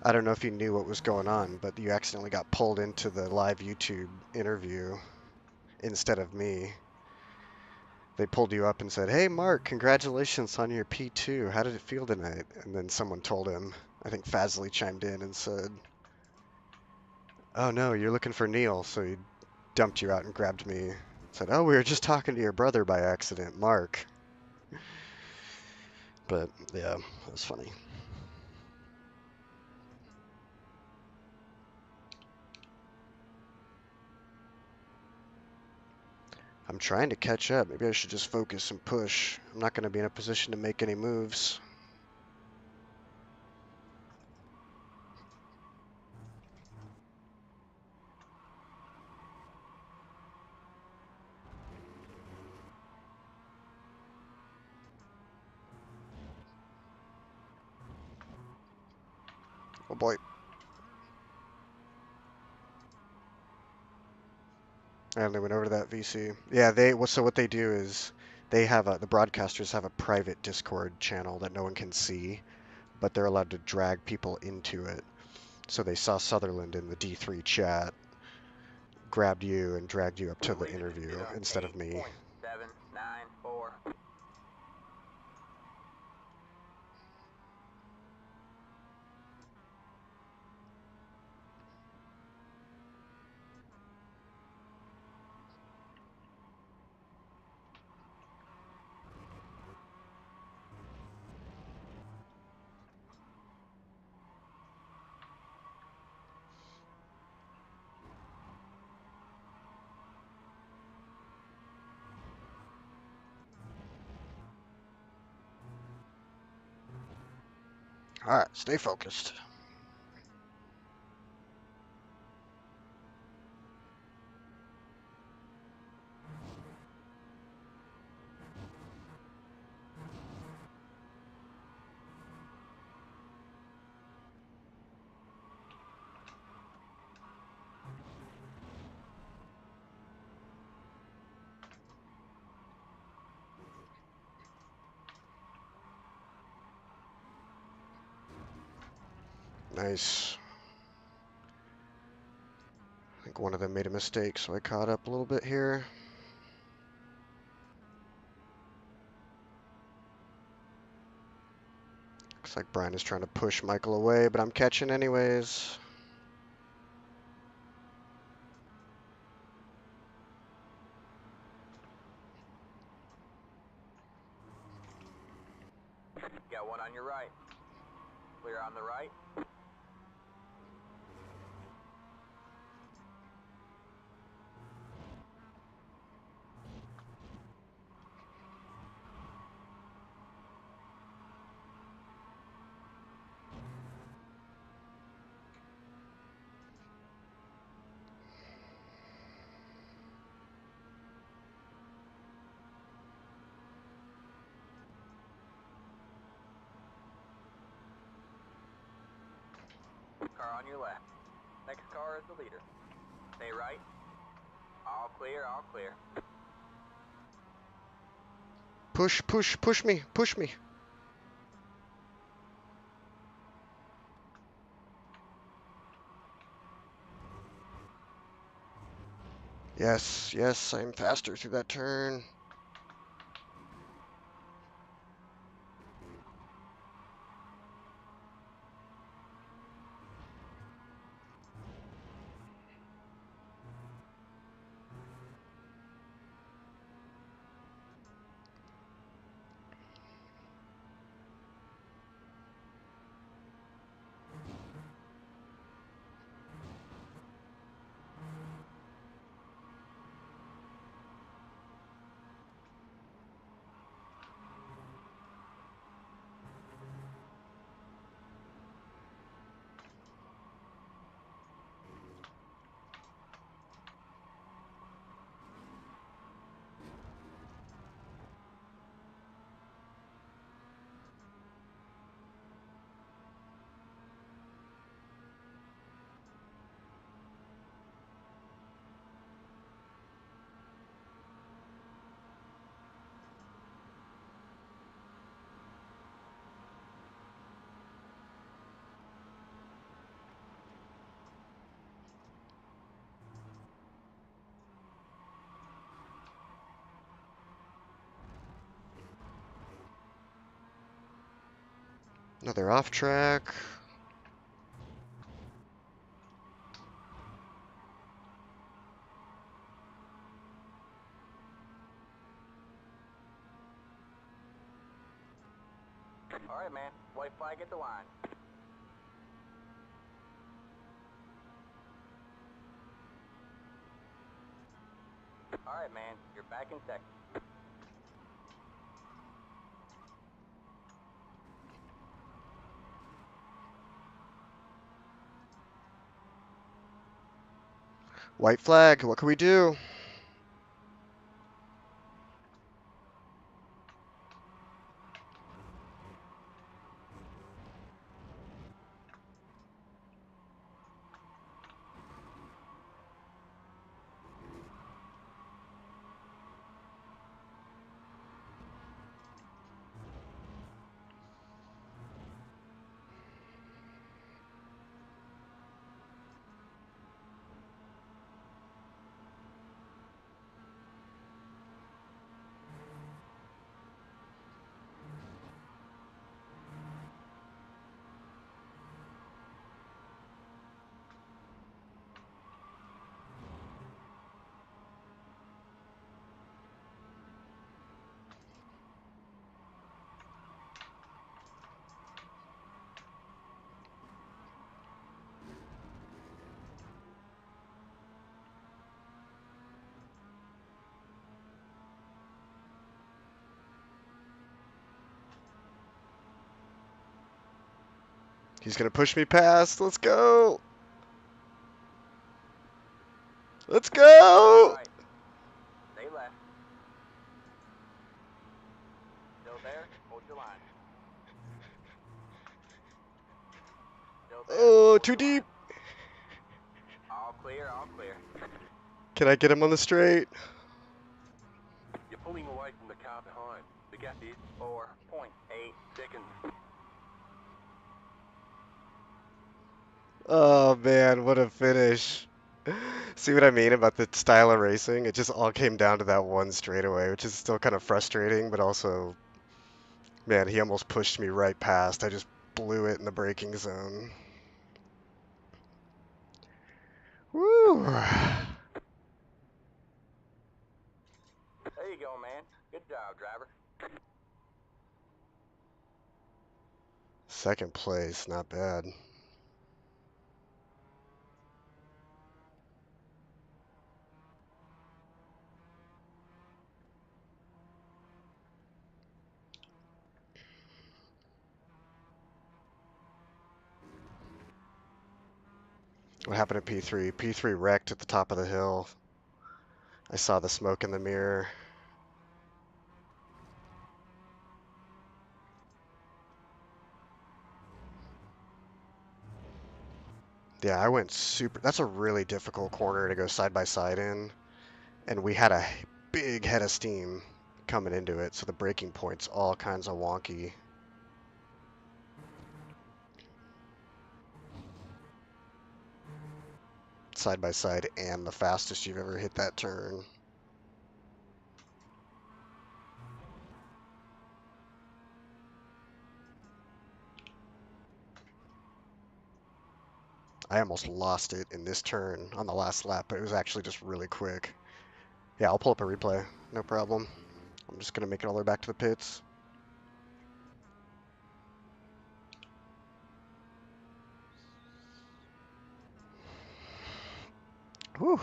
I don't know if you knew what was going on, but you accidentally got pulled into the live YouTube interview. instead of me. They pulled you up and said, "Hey, Mark, congratulations on your P2. How did it feel tonight?" And then someone told him, I think Fazley chimed in and said, "Oh no, you're looking for Neil." So he dumped you out and grabbed me. Said, "Oh, we were just talking to your brother by accident, Mark." But yeah, it was funny. I'm trying to catch up. Maybe I should just focus and push. I'm not going to be in a position to make any moves. Oh boy. And they went over to that VC. Yeah, so what they do is they have the broadcasters have a private Discord channel that no one can see, but they're allowed to drag people into it. So they saw Sutherland in the D3 chat, grabbed you and dragged you up to the interview instead of me. 794. All right, stay focused. Nice. I think one of them made a mistake, so I caught up a little bit here. Looks like Brian is trying to push Michael away, but I'm catching anyways. Got one on your right. Clear on the right. Car on your left. Next car is the leader. Stay right. All clear, all clear. Push, push, push me, push me. Yes, yes, I'm faster through that turn. Another off track. All right, man. White flag at the line. All right, man. You're back in second. White flag. What can we do? He's gonna push me past. Let's go. Let's All go. right. Stay left. Still there? Hold your line. Still there? Oh, Hold too your line. deep. All clear, all clear. Can I get him on the straight? You're pulling away from the car behind. The gap is 4.8. seconds. Oh man, what a finish. See what I mean about the style of racing? It just all came down to that one straightaway, which is still kind of frustrating, but also, man, he almost pushed me right past. I just blew it in the braking zone. Woo! There you go, man. Good job, driver. Second place, not bad. What happened to P3? P3 wrecked at the top of the hill. I saw the smoke in the mirror. Yeah, I went super. That's a really difficult corner to go side by side in. And we had a big head of steam coming into it, so the braking point's all kinds of wonky. Side by side and the fastest you've ever hit that turn. I almost lost it in this turn on the last lap, but it was actually just really quick. Yeah, I'll pull up a replay, no problem. I'm just gonna make it all the way back to the pits. Whew.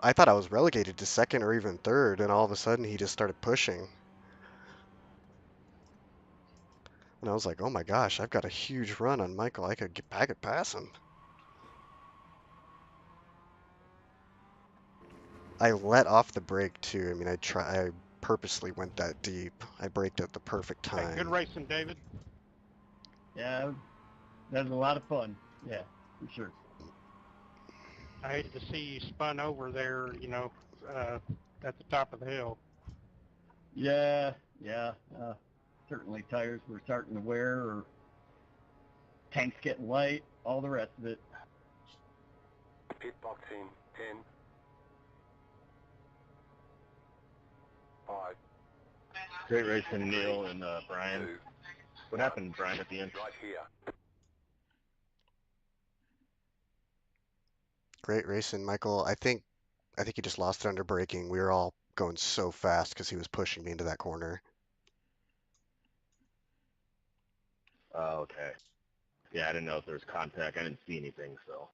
I thought I was relegated to second or even third, and all of a sudden he just started pushing. And I was like, oh my gosh, I've got a huge run on Michael. I could pass him. I let off the brake too. I mean, I purposely went that deep. I braked at the perfect Hey, good time. racing, David. Yeah, that was a lot of fun. Yeah, for sure. I hated to see you spun over there, at the top of the hill. Yeah, yeah. Certainly tires were starting to wear, or tanks getting light, all the rest of it. pit box in 10, 9, Great racing, Neil and Brian. 2, What happened, Brian, at the end? right here. Great racing, Michael. I think he just lost it under braking. We were all going so fast because he was pushing me into that corner. Oh, okay. Yeah, I didn't know if there was contact. I didn't see anything, so.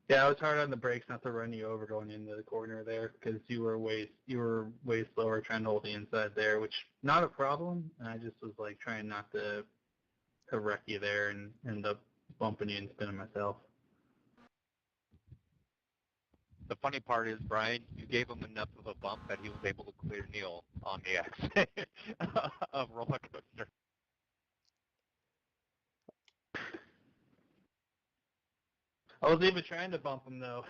Yeah, I was hard on the brakes not to run you over going into the corner there because you were way slower trying to hold the inside there, which not a problem. I just was like trying not to wreck you there and end up bumping you and spinning myself. The funny part is, Brian, you gave him enough of a bump that he was able to clear Neil on the exit of roller coaster. I wasn't even trying to bump him though.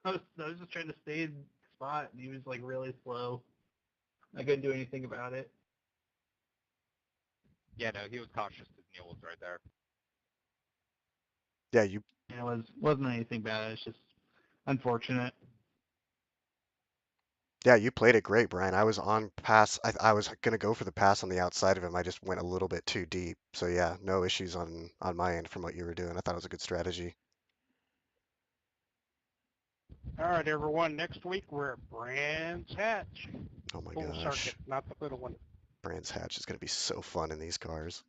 I was just trying to stay in spot, and he was like really slow. I couldn't do anything about it. Yeah, no, he was cautious because Neil was right there. Yeah, you It wasn't anything bad. It's just unfortunate. Yeah, you played it great, Brian. I was on pass. I was gonna go for the pass on the outside of him. I just went a little bit too deep. So yeah, no issues on my end from what you were doing. I thought it was a good strategy. All right, everyone. Next week we're at Brands Hatch. Oh my Full gosh, circuit, not the little one. Brands Hatch is gonna be so fun in these cars.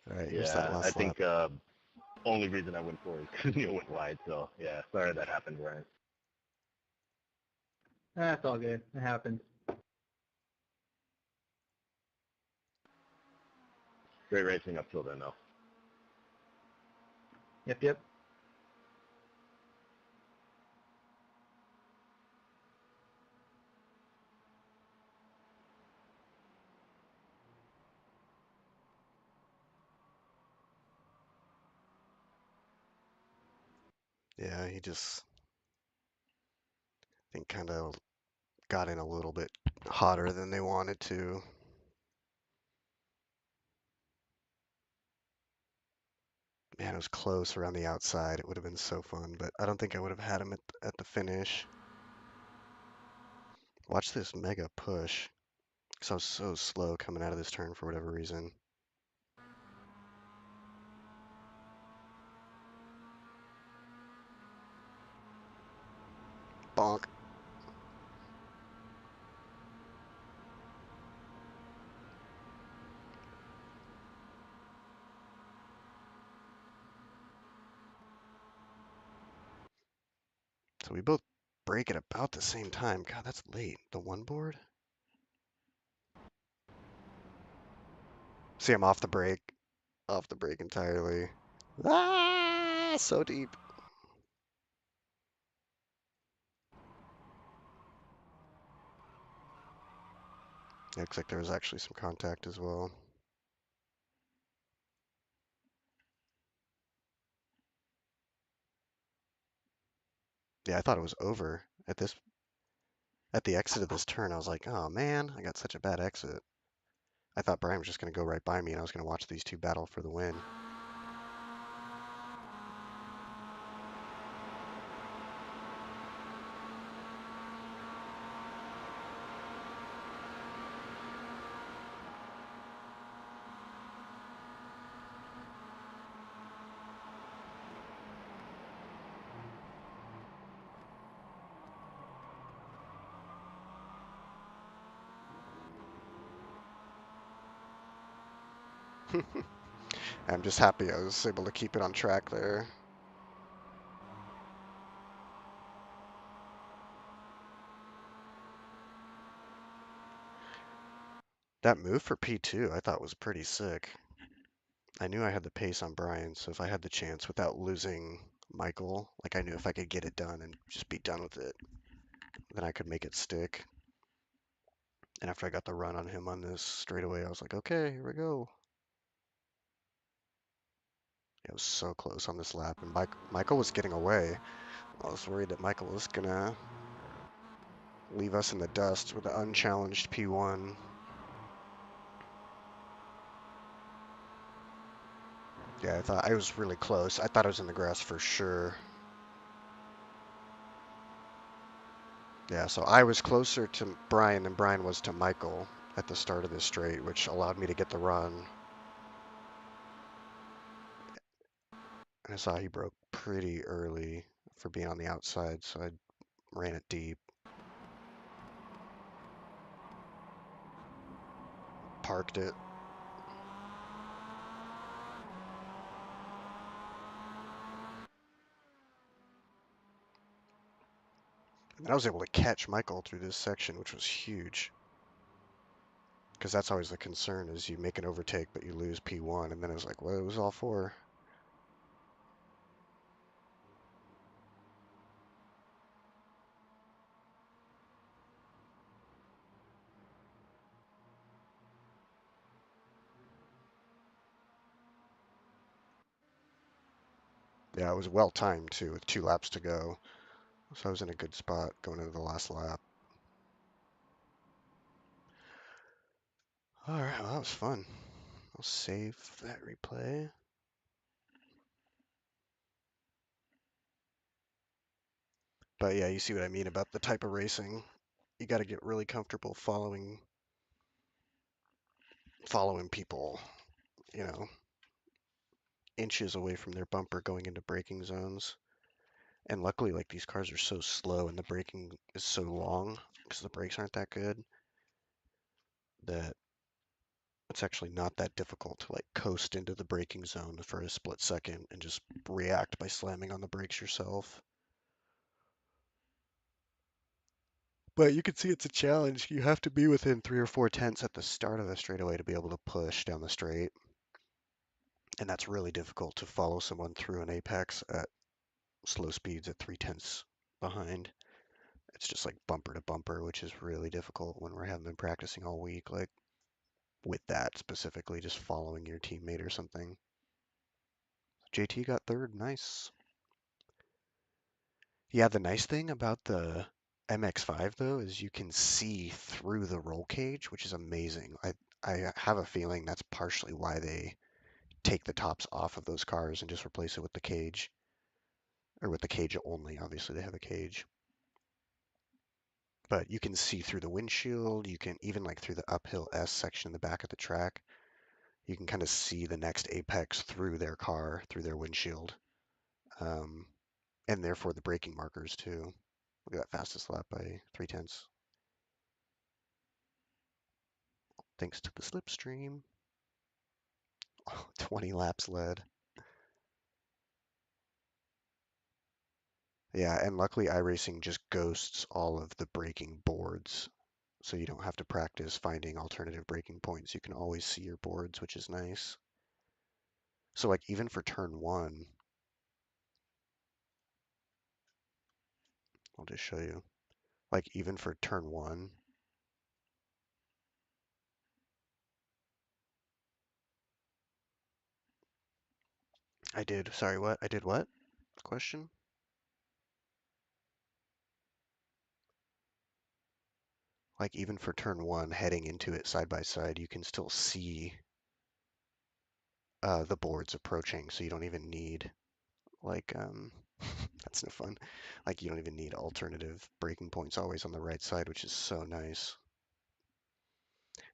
All right, here's that Yeah, I last lap. think only reason I went for it is because Neil went wide, so yeah, sorry that happened, Brian. That's all good. It happened. Great racing up till then, though. Yep. Yeah, he just I think kind of got in a little bit hotter than they wanted to. Man, it was close around the outside. It would have been so fun, but I don't think I would have had him at the finish. Watch this mega push. Because I was so slow coming out of this turn for whatever reason. Bonk. So we both break at about the same time. God, that's late. The one board? See, I'm off the brake. Off the brake entirely. Ah, so deep. Looks like there was actually some contact as well. Yeah, I thought it was over at the exit of this turn. I was like, oh man, I got such a bad exit. I thought Brian was just going to go right by me and I was going to watch these two battle for the win. I'm just happy I was able to keep it on track there. That move for P2 I thought was pretty sick. I knew I had the pace on Brian, so if I had the chance without losing Michael, like I knew if I could get it done and just be done with it, then I could make it stick. And after I got the run on him on this straightaway, I was like, okay, here we go. It was so close on this lap, and Michael was getting away. I was worried that Michael was gonna leave us in the dust with an unchallenged P1. Yeah, I thought I was really close. I thought I was in the grass for sure. Yeah, so I was closer to Brian than Brian was to Michael at the start of this straight, which allowed me to get the run. And I saw he broke pretty early for being on the outside, so I ran it deep. Parked it. And I was able to catch Michael through this section, which was huge. Because that's always the concern, is you make an overtake, but you lose P1, and then it was like, what it was all for? Yeah, it was well timed, too, with 2 laps to go. So I was in a good spot going into the last lap. All right, well, that was fun. I'll save that replay. But yeah, you see what I mean about the type of racing. You got to get really comfortable following people, you know, inches away from their bumper going into braking zones. And luckily, like, these cars are so slow and the braking is so long because the brakes aren't that good that it's actually not that difficult to like coast into the braking zone for a split second and just react by slamming on the brakes yourself. But you can see it's a challenge. You have to be within 3 or 4 tenths at the start of the straightaway to be able to push down the straight. And that's really difficult to follow someone through an apex at slow speeds at 3 tenths behind. It's just like bumper to bumper, which is really difficult when we haven't been practicing all week, like with that specifically, just following your teammate or something. JT got third, nice. Yeah, the nice thing about the MX-5 though is you can see through the roll cage, which is amazing. I have a feeling that's partially why they take the tops off of those cars and just replace it with the cage, or with the cage only. Obviously, they have a cage. But you can see through the windshield. You can even like through the uphill S section in the back of the track. You can kind of see the next apex through their car, through their windshield, um, and therefore the braking markers too. Look at that fastest lap by 3 tenths. Thanks to the slipstream. Oh, 20 laps led. Yeah, and luckily iRacing just ghosts all of the braking boards, so you don't have to practice finding alternative braking points. You can always see your boards, which is nice. So like even for turn 1, I'll just show you. Like even for turn 1, sorry, what? I did what? Question? Like even for turn 1, heading into it side by side, you can still see the boards approaching, so you don't even need like that's no fun. Like you don't even need alternative braking points always on the right side, which is so nice.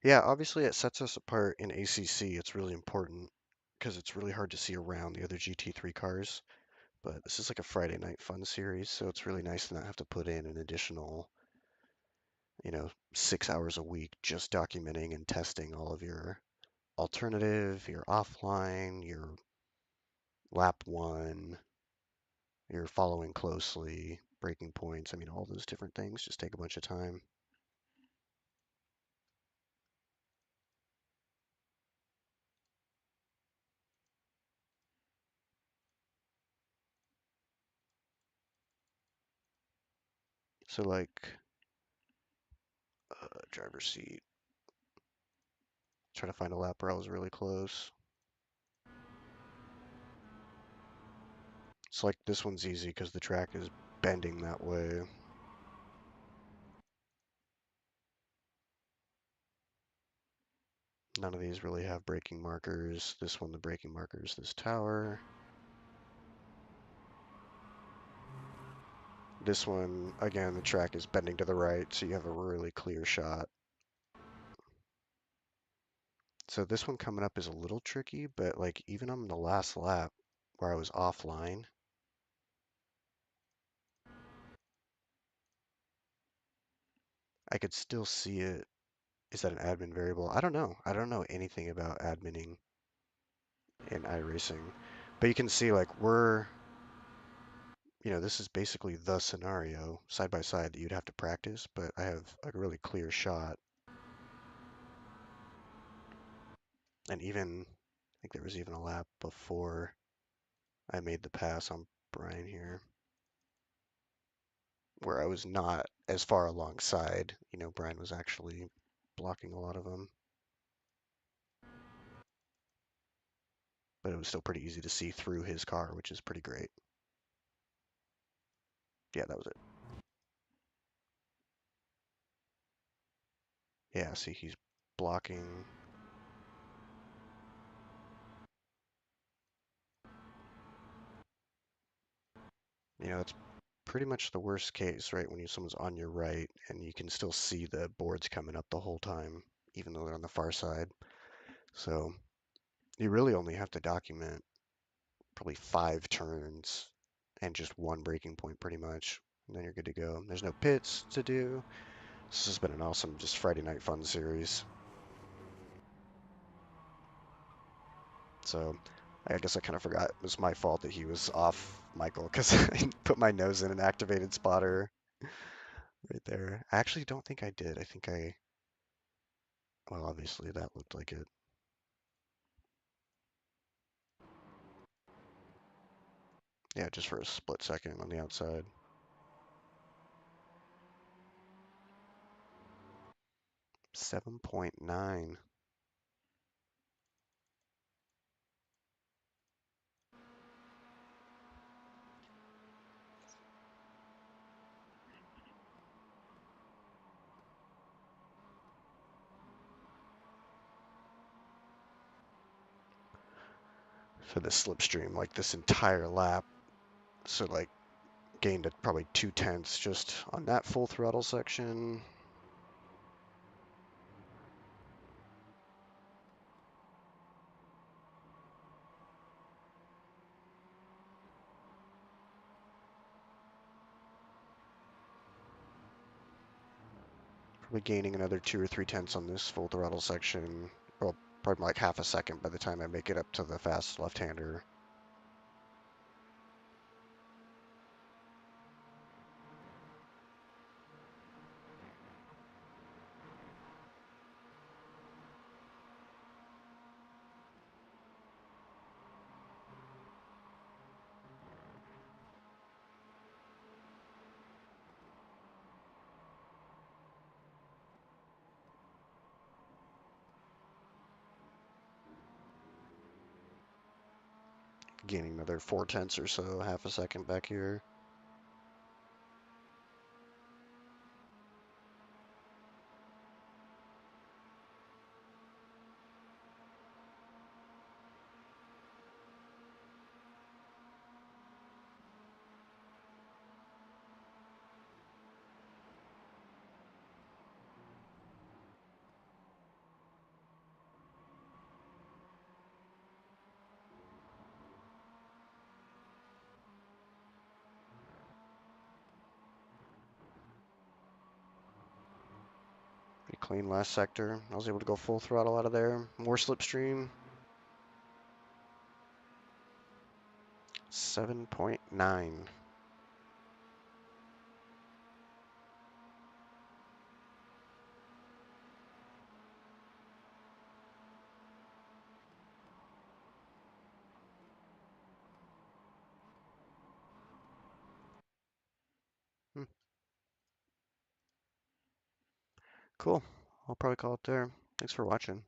Yeah, obviously it sets us apart in ACC. It's really important because it's really hard to see around the other GT3 cars. But this is like a Friday night fun series, so it's really nice to not have to put in an additional, 6 hours a week just documenting and testing all of your alternative, your offline, your lap 1, your following closely, breaking points. I mean, all those different things just take a bunch of time. So like driver's seat, try to find a lap where I was really close. It's like this one's easy because the track is bending that way. None of these really have braking markers. This one, the braking marker is this tower. This one, again, the track is bending to the right, so you have a really clear shot. So this one coming up is a little tricky, but like even on the last lap where I was offline, I could still see it. Is that an admin variable? I don't know. I don't know anything about adminning in iRacing. But you can see like this is basically the scenario side by side that you'd have to practice, but I have a really clear shot. And even, I think there was even a lap before I made the pass on Brian here, where I was not as far alongside. Brian was actually blocking a lot of them. But it was still pretty easy to see through his car, which is pretty great. Yeah, that was it. Yeah, see, he's blocking. It's pretty much the worst case, right? When someone's on your right and you can still see the boards coming up the whole time, even though they're on the far side. So you really only have to document probably 5 turns and just 1 braking point pretty much. And then you're good to go. There's no pits to do. This has been an awesome just Friday night fun series. So I guess I kind of forgot it was my fault that he was off Michael because I put my nose in an activated spotter right there. I actually don't think I did. I think well, obviously that looked like it. Yeah, just for a split second on the outside. $7.9. For the slipstream, like this entire lap. So like gained probably 2/10 just on that full throttle section. Probably gaining another 2 or 3/10 on this full throttle section. Well, probably like half a second by the time I make it up to the fast left-hander. Gaining another 4/10 or so, half a second back here. Pretty clean last sector. I was able to go full throttle out of there. More slipstream. 7.9. Cool. I'll probably call it there. Thanks for watching.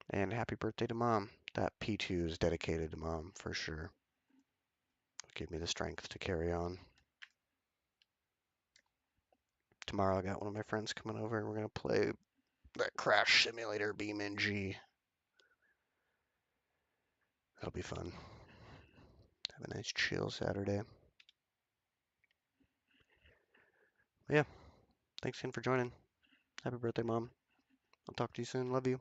And happy birthday to Mom. That P2 is dedicated to Mom, for sure. Give me the strength to carry on. Tomorrow I got one of my friends coming over and we're going to play that Crash Simulator BeamNG. That'll be fun. Have a nice chill Saturday. But yeah, thanks again for joining. Happy birthday, Mom. I'll talk to you soon. Love you.